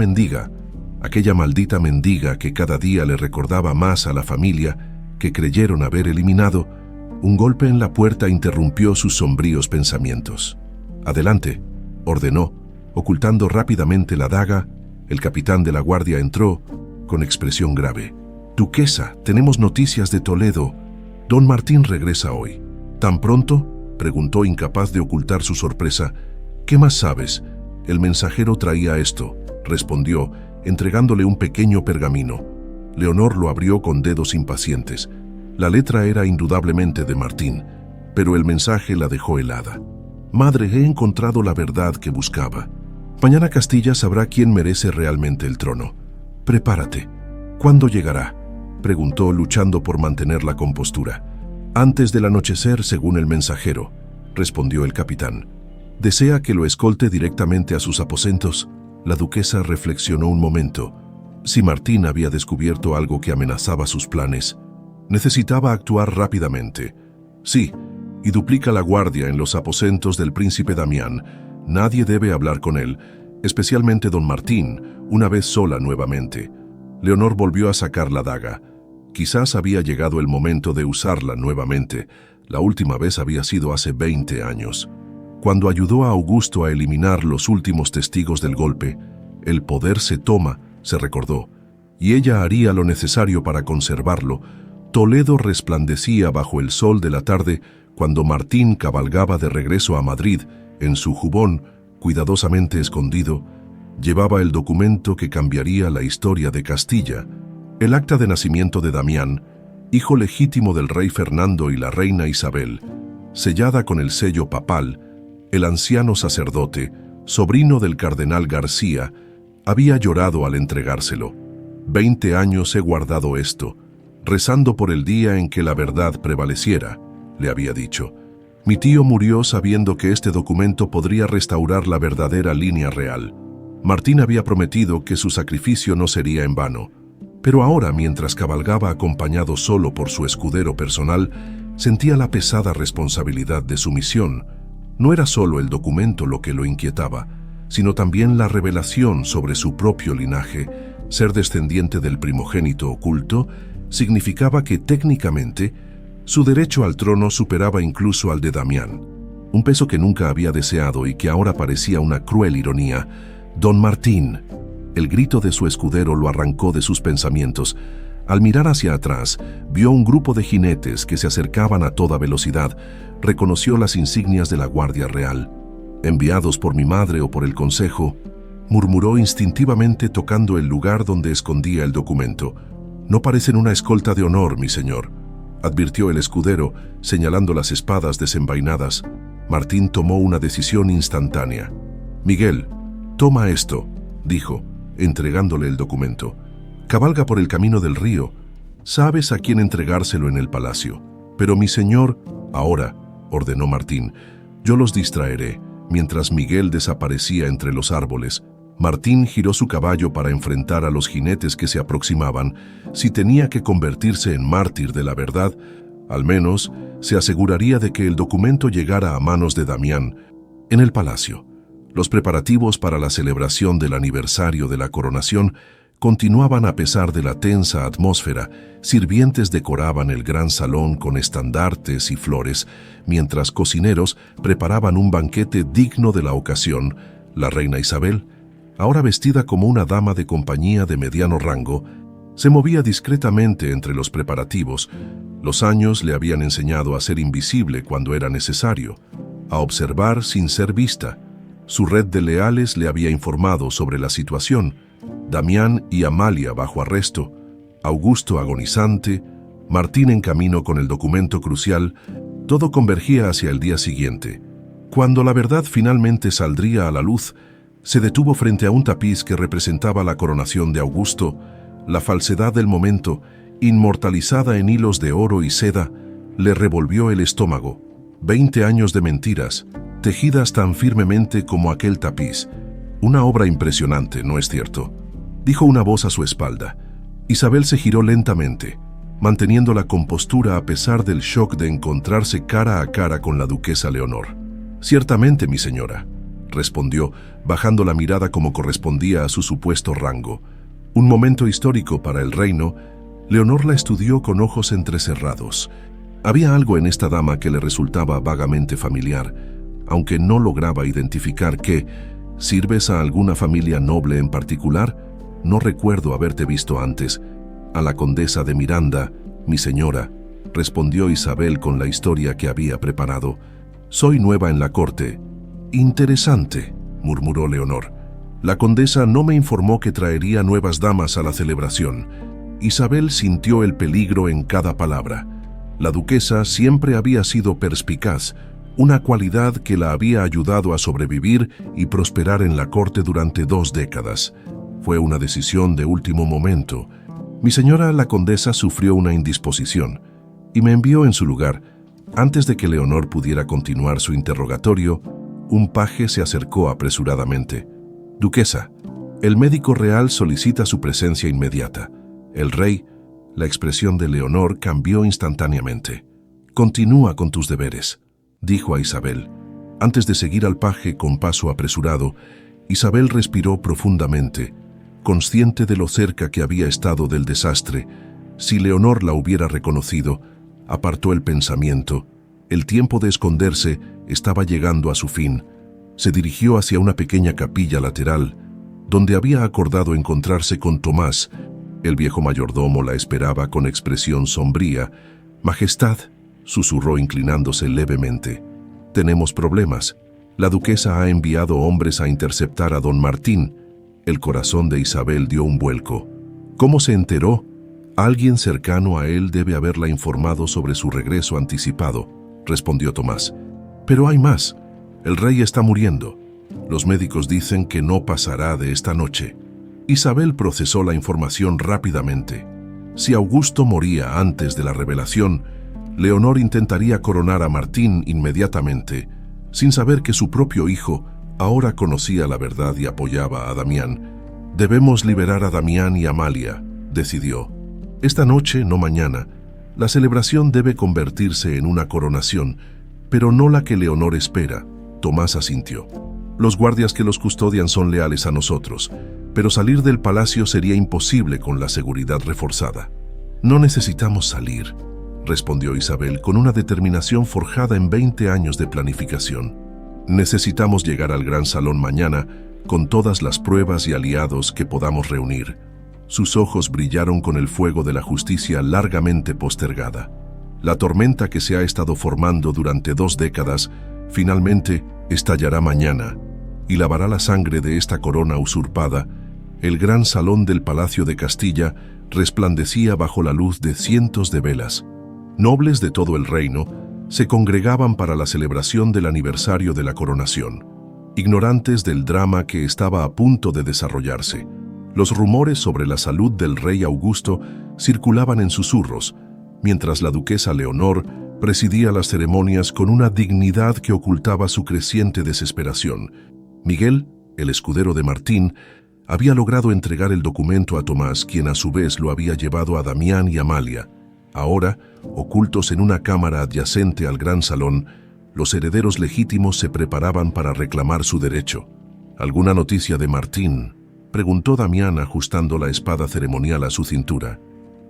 maldita mendiga que cada día le recordaba más a la familia que creyeron haber eliminado, un golpe en la puerta interrumpió sus sombríos pensamientos. «Adelante», ordenó, ocultando rápidamente la daga. El capitán de la guardia entró con expresión grave. «Duquesa, tenemos noticias de Toledo. Don Martín regresa hoy». «¿Tan pronto?», preguntó, incapaz de ocultar su sorpresa. «¿Qué más sabes?». «El mensajero traía esto», respondió, entregándole un pequeño pergamino. Leonor lo abrió con dedos impacientes. La letra era indudablemente de Martín, pero el mensaje la dejó helada. «Madre, he encontrado la verdad que buscaba. Mañana Castilla sabrá quién merece realmente el trono. Prepárate. ¿Cuándo llegará?», preguntó, luchando por mantener la compostura. «Antes del anochecer, según el mensajero», respondió el capitán. «¿Desea que lo escolte directamente a sus aposentos?». La duquesa reflexionó un momento. Si Martín había descubierto algo que amenazaba sus planes, necesitaba actuar rápidamente. «Sí, y duplica la guardia en los aposentos del príncipe Damián. Nadie debe hablar con él, especialmente don Martín, una vez sola nuevamente». Leonor volvió a sacar la daga. Quizás había llegado el momento de usarla nuevamente. La última vez había sido hace 20 años. Cuando ayudó a Augusto a eliminar los últimos testigos del golpe, «El poder se toma», se recordó, «y ella haría lo necesario para conservarlo». Toledo resplandecía bajo el sol de la tarde cuando Martín cabalgaba de regreso a Madrid. En su jubón, cuidadosamente escondido, llevaba el documento que cambiaría la historia de Castilla, el acta de nacimiento de Damián, hijo legítimo del rey Fernando y la reina Isabel, sellada con el sello papal. El anciano sacerdote, sobrino del cardenal García, había llorado al entregárselo. 20 años he guardado esto, rezando por el día en que la verdad prevaleciera, le había dicho. Mi tío murió sabiendo que este documento podría restaurar la verdadera línea real. Martín había prometido que su sacrificio no sería en vano. Pero ahora, mientras cabalgaba acompañado solo por su escudero personal, sentía la pesada responsabilidad de su misión. No era solo el documento lo que lo inquietaba, sino también la revelación sobre su propio linaje. Ser descendiente del primogénito oculto significaba que técnicamente su derecho al trono superaba incluso al de Damián, un peso que nunca había deseado y que ahora parecía una cruel ironía. «Don Martín». El grito de su escudero lo arrancó de sus pensamientos. Al mirar hacia atrás, vio un grupo de jinetes que se acercaban a toda velocidad. Reconoció las insignias de la Guardia Real. «Enviados por mi madre o por el consejo», murmuró instintivamente tocando el lugar donde escondía el documento. «No parecen una escolta de honor, mi señor», advirtió el escudero, señalando las espadas desenvainadas. Martín tomó una decisión instantánea. «Miguel, toma esto», dijo, entregándole el documento. «Cabalga por el camino del río. Sabes a quién entregárselo en el palacio. Pero mi señor...». «Ahora», ordenó Martín, «yo los distraeré». Mientras Miguel desaparecía entre los árboles, Martín giró su caballo para enfrentar a los jinetes que se aproximaban. Si tenía que convertirse en mártir de la verdad, al menos se aseguraría de que el documento llegara a manos de Damián. En el palacio, los preparativos para la celebración del aniversario de la coronación continuaban a pesar de la tensa atmósfera. Sirvientes decoraban el gran salón con estandartes y flores, mientras cocineros preparaban un banquete digno de la ocasión. La reina Isabel, ahora vestida como una dama de compañía de mediano rango, se movía discretamente entre los preparativos. Los años le habían enseñado a ser invisible cuando era necesario, a observar sin ser vista. Su red de leales le había informado sobre la situación. Damián y Amalia bajo arresto, Augusto agonizante, Martín en camino con el documento crucial. Todo convergía hacia el día siguiente. Cuando la verdad finalmente saldría a la luz, se detuvo frente a un tapiz que representaba la coronación de Augusto. La falsedad del momento, inmortalizada en hilos de oro y seda, le revolvió el estómago. 20 años de mentiras, tejidas tan firmemente como aquel tapiz. Una obra impresionante, ¿no es cierto?, dijo una voz a su espalda. Isabel se giró lentamente, manteniendo la compostura a pesar del shock de encontrarse cara a cara con la duquesa Leonor. «Ciertamente, mi señora», respondió, bajando la mirada como correspondía a su supuesto rango. Un momento histórico para el reino. Leonor la estudió con ojos entrecerrados. Había algo en esta dama que le resultaba vagamente familiar, aunque no lograba identificar qué. «¿Sirves a alguna familia noble en particular? No recuerdo haberte visto antes». «A la condesa de Miranda, mi señora», respondió Isabel con la historia que había preparado. «Soy nueva en la corte». «Interesante», murmuró Leonor. La condesa no me informó que traería nuevas damas a la celebración. Isabel sintió el peligro en cada palabra. La duquesa siempre había sido perspicaz, una cualidad que la había ayudado a sobrevivir y prosperar en la corte durante 2 décadas. Fue una decisión de último momento. Mi señora la condesa sufrió una indisposición y me envió en su lugar. Antes de que Leonor pudiera continuar su interrogatorio, un paje se acercó apresuradamente. «Duquesa, el médico real solicita su presencia inmediata». El rey, la expresión de Leonor cambió instantáneamente. «Continúa con tus deberes», dijo a Isabel. Antes de seguir al paje con paso apresurado, Isabel respiró profundamente, consciente de lo cerca que había estado del desastre. Si Leonor la hubiera reconocido, apartó el pensamiento. El tiempo de esconderse estaba llegando a su fin. Se dirigió hacia una pequeña capilla lateral, donde había acordado encontrarse con Tomás. El viejo mayordomo la esperaba con expresión sombría. «Majestad», susurró inclinándose levemente, «tenemos problemas. La duquesa ha enviado hombres a interceptar a don Martín». El corazón de Isabel dio un vuelco. ¿Cómo se enteró? Alguien cercano a él debe haberla informado sobre su regreso anticipado, respondió Tomás. Pero hay más. El rey está muriendo. Los médicos dicen que no pasará de esta noche. Isabel procesó la información rápidamente. Si Augusto moría antes de la revelación, Leonor intentaría coronar a Martín inmediatamente, sin saber que su propio hijo ahora conocía la verdad y apoyaba a Damián. «Debemos liberar a Damián y Amalia», decidió. «Esta noche, no mañana. La celebración debe convertirse en una coronación, pero no la que Leonor espera». Tomás asintió. «Los guardias que los custodian son leales a nosotros, pero salir del palacio sería imposible con la seguridad reforzada». «No necesitamos salir», respondió Isabel con una determinación forjada en 20 años de planificación. «Necesitamos llegar al gran salón mañana con todas las pruebas y aliados que podamos reunir». Sus ojos brillaron con el fuego de la justicia largamente postergada. La tormenta que se ha estado formando durante 2 décadas finalmente estallará mañana y lavará la sangre de esta corona usurpada. El gran salón del Palacio de Castilla resplandecía bajo la luz de cientos de velas. Nobles de todo el reino se congregaban para la celebración del aniversario de la coronación, ignorantes del drama que estaba a punto de desarrollarse. Los rumores sobre la salud del rey Augusto circulaban en susurros, mientras la duquesa Leonor presidía las ceremonias con una dignidad que ocultaba su creciente desesperación. Miguel, el escudero de Martín, había logrado entregar el documento a Tomás, quien a su vez lo había llevado a Damián y Amalia. Ahora, ocultos en una cámara adyacente al gran salón, los herederos legítimos se preparaban para reclamar su derecho. «¿Alguna noticia de Martín?», preguntó Damián ajustando la espada ceremonial a su cintura.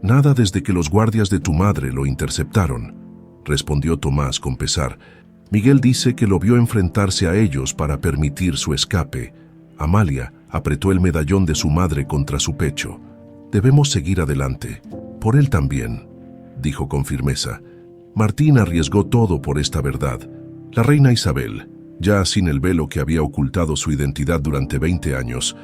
«Nada desde que los guardias de tu madre lo interceptaron», respondió Tomás con pesar. «Miguel dice que lo vio enfrentarse a ellos para permitir su escape». Amalia apretó el medallón de su madre contra su pecho. «Debemos seguir adelante. Por él también», dijo con firmeza. Martín arriesgó todo por esta verdad. La reina Isabel, ya sin el velo que había ocultado su identidad durante 20 años,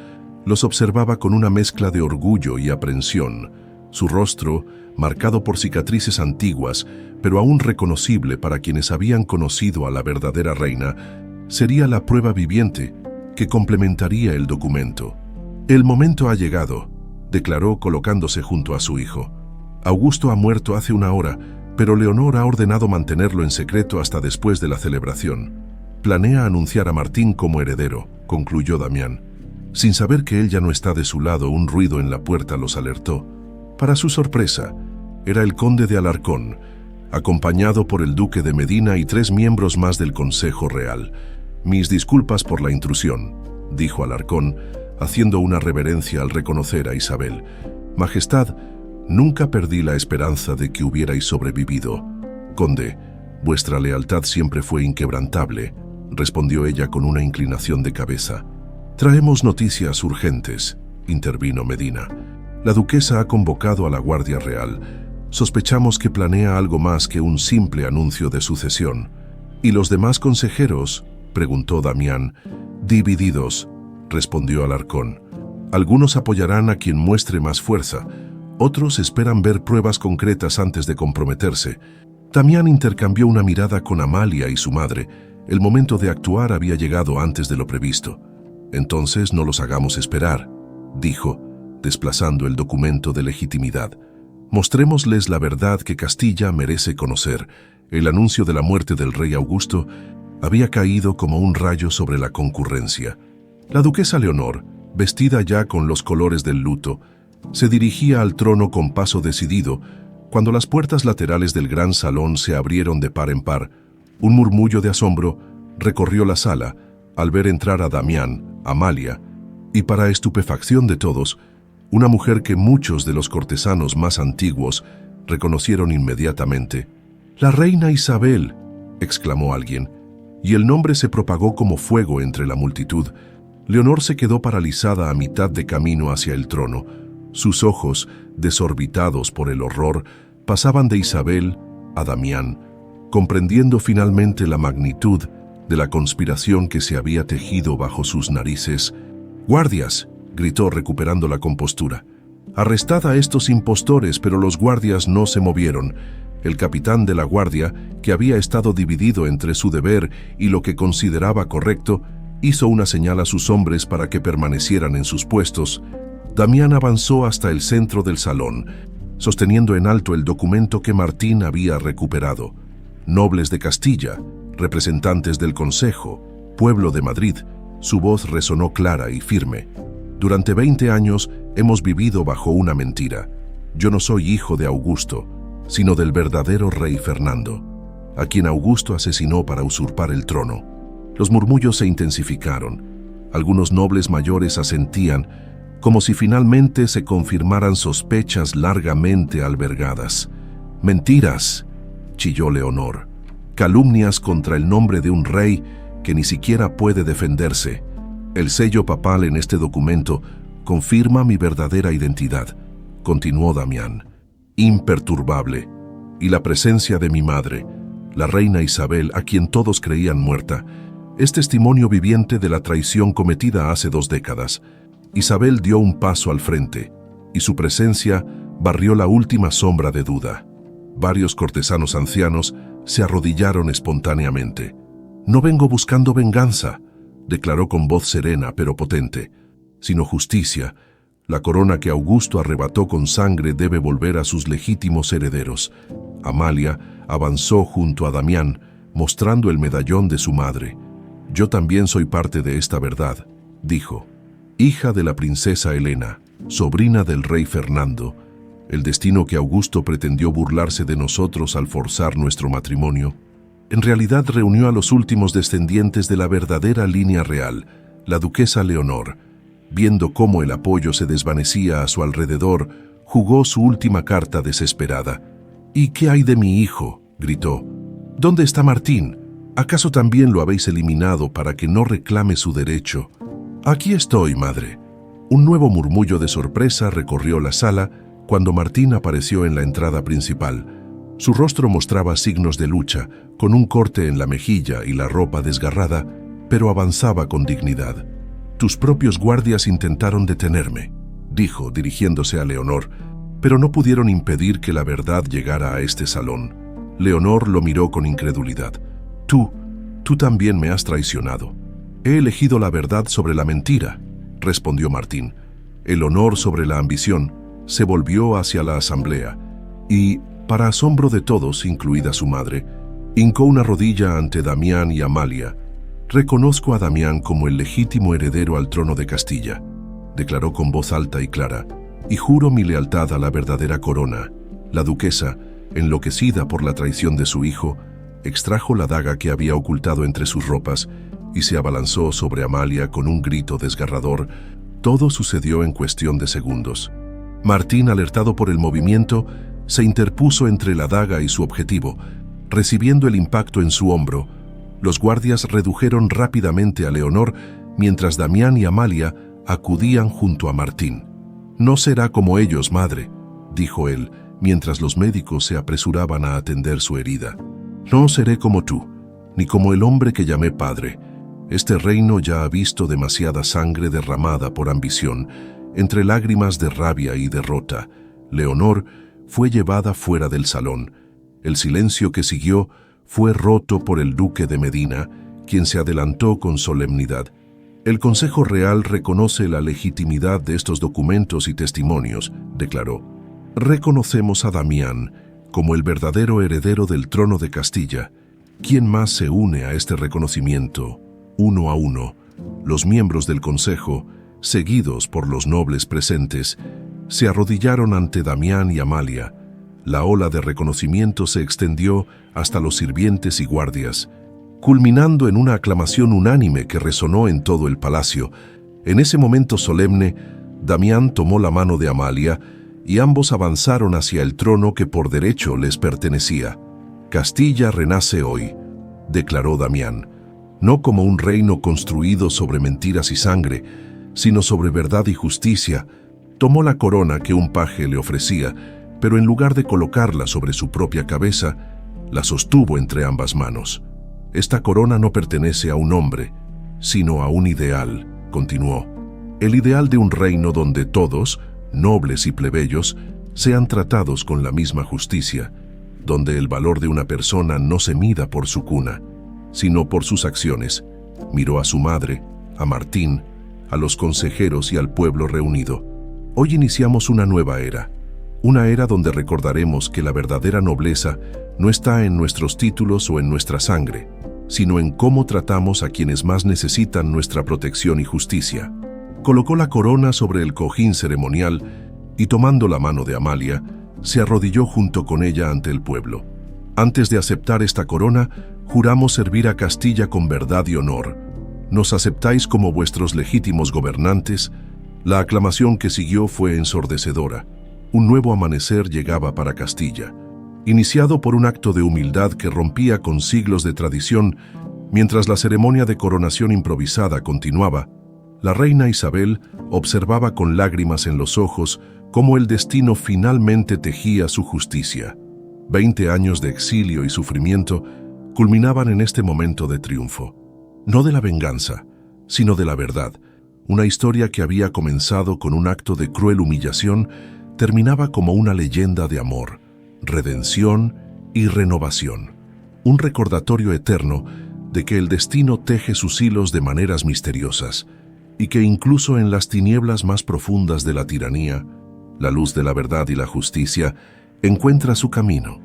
los observaba con una mezcla de orgullo y aprensión. Su rostro, marcado por cicatrices antiguas, pero aún reconocible para quienes habían conocido a la verdadera reina, sería la prueba viviente que complementaría el documento. «El momento ha llegado», declaró colocándose junto a su hijo. «Augusto ha muerto hace 1 hora, pero Leonor ha ordenado mantenerlo en secreto hasta después de la celebración. Planea anunciar a Martín como heredero», concluyó Damián. Sin saber que él ya no está de su lado, un ruido en la puerta los alertó. Para su sorpresa, era el conde de Alarcón, acompañado por el duque de Medina y 3 miembros más del Consejo Real. «Mis disculpas por la intrusión», dijo Alarcón, haciendo una reverencia al reconocer a Isabel. «Majestad, nunca perdí la esperanza de que hubierais sobrevivido. Conde, vuestra lealtad siempre fue inquebrantable», respondió ella con una inclinación de cabeza. «Traemos noticias urgentes», intervino Medina. «La duquesa ha convocado a la Guardia Real. Sospechamos que planea algo más que un simple anuncio de sucesión». «¿Y los demás consejeros?», preguntó Damián. «Divididos», respondió Alarcón. Algunos apoyarán a quien muestre más fuerza, otros esperan ver pruebas concretas antes de comprometerse. Damián intercambió una mirada con Amalia y su madre. El momento de actuar había llegado antes de lo previsto. Entonces no los hagamos esperar, dijo, desplazando el documento de legitimidad. Mostrémosles la verdad que Castilla merece conocer. El anuncio de la muerte del rey Augusto había caído como un rayo sobre la concurrencia. La duquesa Leonor, vestida ya con los colores del luto, se dirigía al trono con paso decidido. Cuando las puertas laterales del gran salón se abrieron de par en par, un murmullo de asombro recorrió la sala al ver entrar a Damián, Amalia, y para estupefacción de todos, una mujer que muchos de los cortesanos más antiguos reconocieron inmediatamente. «¡La reina Isabel!», exclamó alguien, y el nombre se propagó como fuego entre la multitud. Leonor se quedó paralizada a mitad de camino hacia el trono. Sus ojos, desorbitados por el horror, pasaban de Isabel a Damián, comprendiendo finalmente la magnitud de la conspiración que se había tejido bajo sus narices. «¡Guardias!», gritó recuperando la compostura. «¡Arrestad a estos impostores!», pero los guardias no se movieron. El capitán de la guardia, que había estado dividido entre su deber y lo que consideraba correcto, hizo una señal a sus hombres para que permanecieran en sus puestos. Damián avanzó hasta el centro del salón, sosteniendo en alto el documento que Martín había recuperado. Nobles de Castilla, representantes del Consejo, pueblo de Madrid, su voz resonó clara y firme. «Durante 20 años hemos vivido bajo una mentira. Yo no soy hijo de Augusto, sino del verdadero rey Fernando, a quien Augusto asesinó para usurpar el trono». Los murmullos se intensificaron. Algunos nobles mayores asentían, como si finalmente se confirmaran sospechas largamente albergadas. «¡Mentiras!», chilló Leonor. «Calumnias contra el nombre de un rey que ni siquiera puede defenderse. El sello papal en este documento confirma mi verdadera identidad», continuó Damián, imperturbable, «y la presencia de mi madre, la reina Isabel, a quien todos creían muerta, es testimonio viviente de la traición cometida hace 2 décadas. Isabel dio un paso al frente, y su presencia barrió la última sombra de duda». Varios cortesanos ancianos se arrodillaron espontáneamente. «No vengo buscando venganza», declaró con voz serena pero potente, «sino justicia. La corona que Augusto arrebató con sangre debe volver a sus legítimos herederos». Amalia avanzó junto a Damián, mostrando el medallón de su madre. «Yo también soy parte de esta verdad», dijo. «Hija de la princesa Helena, sobrina del rey Fernando, el destino que Augusto pretendió burlarse de nosotros al forzar nuestro matrimonio, en realidad reunió a los últimos descendientes de la verdadera línea real, la duquesa Leonor. Viendo cómo el apoyo se desvanecía a su alrededor, jugó su última carta desesperada. «¿Y qué hay de mi hijo?», gritó. «¿Dónde está Martín? ¿Acaso también lo habéis eliminado para que no reclame su derecho?». «Aquí estoy, madre». Un nuevo murmullo de sorpresa recorrió la sala cuando Martín apareció en la entrada principal. Su rostro mostraba signos de lucha, con un corte en la mejilla y la ropa desgarrada, pero avanzaba con dignidad. «Tus propios guardias intentaron detenerme», dijo, dirigiéndose a Leonor, «pero no pudieron impedir que la verdad llegara a este salón». Leonor lo miró con incredulidad. Tú también me has traicionado». «He elegido la verdad sobre la mentira», respondió Martín. El honor sobre la ambición se volvió hacia la asamblea y, para asombro de todos, incluida su madre, hincó una rodilla ante Damián y Amalia. «Reconozco a Damián como el legítimo heredero al trono de Castilla», declaró con voz alta y clara, «y juro mi lealtad a la verdadera corona». La duquesa, enloquecida por la traición de su hijo, extrajo la daga que había ocultado entre sus ropas y se abalanzó sobre Amalia con un grito desgarrador. Todo sucedió en cuestión de segundos. Martín, alertado por el movimiento, se interpuso entre la daga y su objetivo. Recibiendo el impacto en su hombro, los guardias redujeron rápidamente a Leonor mientras Damián y Amalia acudían junto a Martín. «No será como ellos, madre», dijo él, mientras los médicos se apresuraban a atender su herida. «No seré como tú, ni como el hombre que llamé padre. Este reino ya ha visto demasiada sangre derramada por ambición, entre lágrimas de rabia y derrota. Leonor fue llevada fuera del salón. El silencio que siguió fue roto por el duque de Medina, quien se adelantó con solemnidad. El Consejo Real reconoce la legitimidad de estos documentos y testimonios, declaró. Reconocemos a Damián como el verdadero heredero del trono de Castilla. ¿Quién más se une a este reconocimiento? Uno a uno, los miembros del Consejo, seguidos por los nobles presentes, se arrodillaron ante Damián y Amalia. La ola de reconocimiento se extendió hasta los sirvientes y guardias, culminando en una aclamación unánime que resonó en todo el palacio. En ese momento solemne, Damián tomó la mano de Amalia y ambos avanzaron hacia el trono que por derecho les pertenecía. Castilla renace hoy, declaró Damián, no como un reino construido sobre mentiras y sangre, sino sobre verdad y justicia. Tomó la corona que un paje le ofrecía, pero en lugar de colocarla sobre su propia cabeza, la sostuvo entre ambas manos. Esta corona no pertenece a un hombre, sino a un ideal, continuó. El ideal de un reino donde todos, nobles y plebeyos, sean tratados con la misma justicia, donde el valor de una persona no se mida por su cuna, sino por sus acciones. Miró a su madre, a Martín, a los consejeros y al pueblo reunido. Hoy iniciamos una nueva era. Una era donde recordaremos que la verdadera nobleza no está en nuestros títulos o en nuestra sangre, sino en cómo tratamos a quienes más necesitan nuestra protección y justicia. Colocó la corona sobre el cojín ceremonial y, tomando la mano de Amalia, se arrodilló junto con ella ante el pueblo. Antes de aceptar esta corona, juramos servir a Castilla con verdad y honor. ¿Nos aceptáis como vuestros legítimos gobernantes? La aclamación que siguió fue ensordecedora. Un nuevo amanecer llegaba para Castilla, iniciado por un acto de humildad que rompía con siglos de tradición. Mientras la ceremonia de coronación improvisada continuaba, la reina Isabel observaba con lágrimas en los ojos cómo el destino finalmente tejía su justicia. 20 años de exilio y sufrimiento culminaban en este momento de triunfo. No de la venganza, sino de la verdad. Una historia que había comenzado con un acto de cruel humillación terminaba como una leyenda de amor, redención y renovación. Un recordatorio eterno de que el destino teje sus hilos de maneras misteriosas y que incluso en las tinieblas más profundas de la tiranía, la luz de la verdad y la justicia encuentra su camino.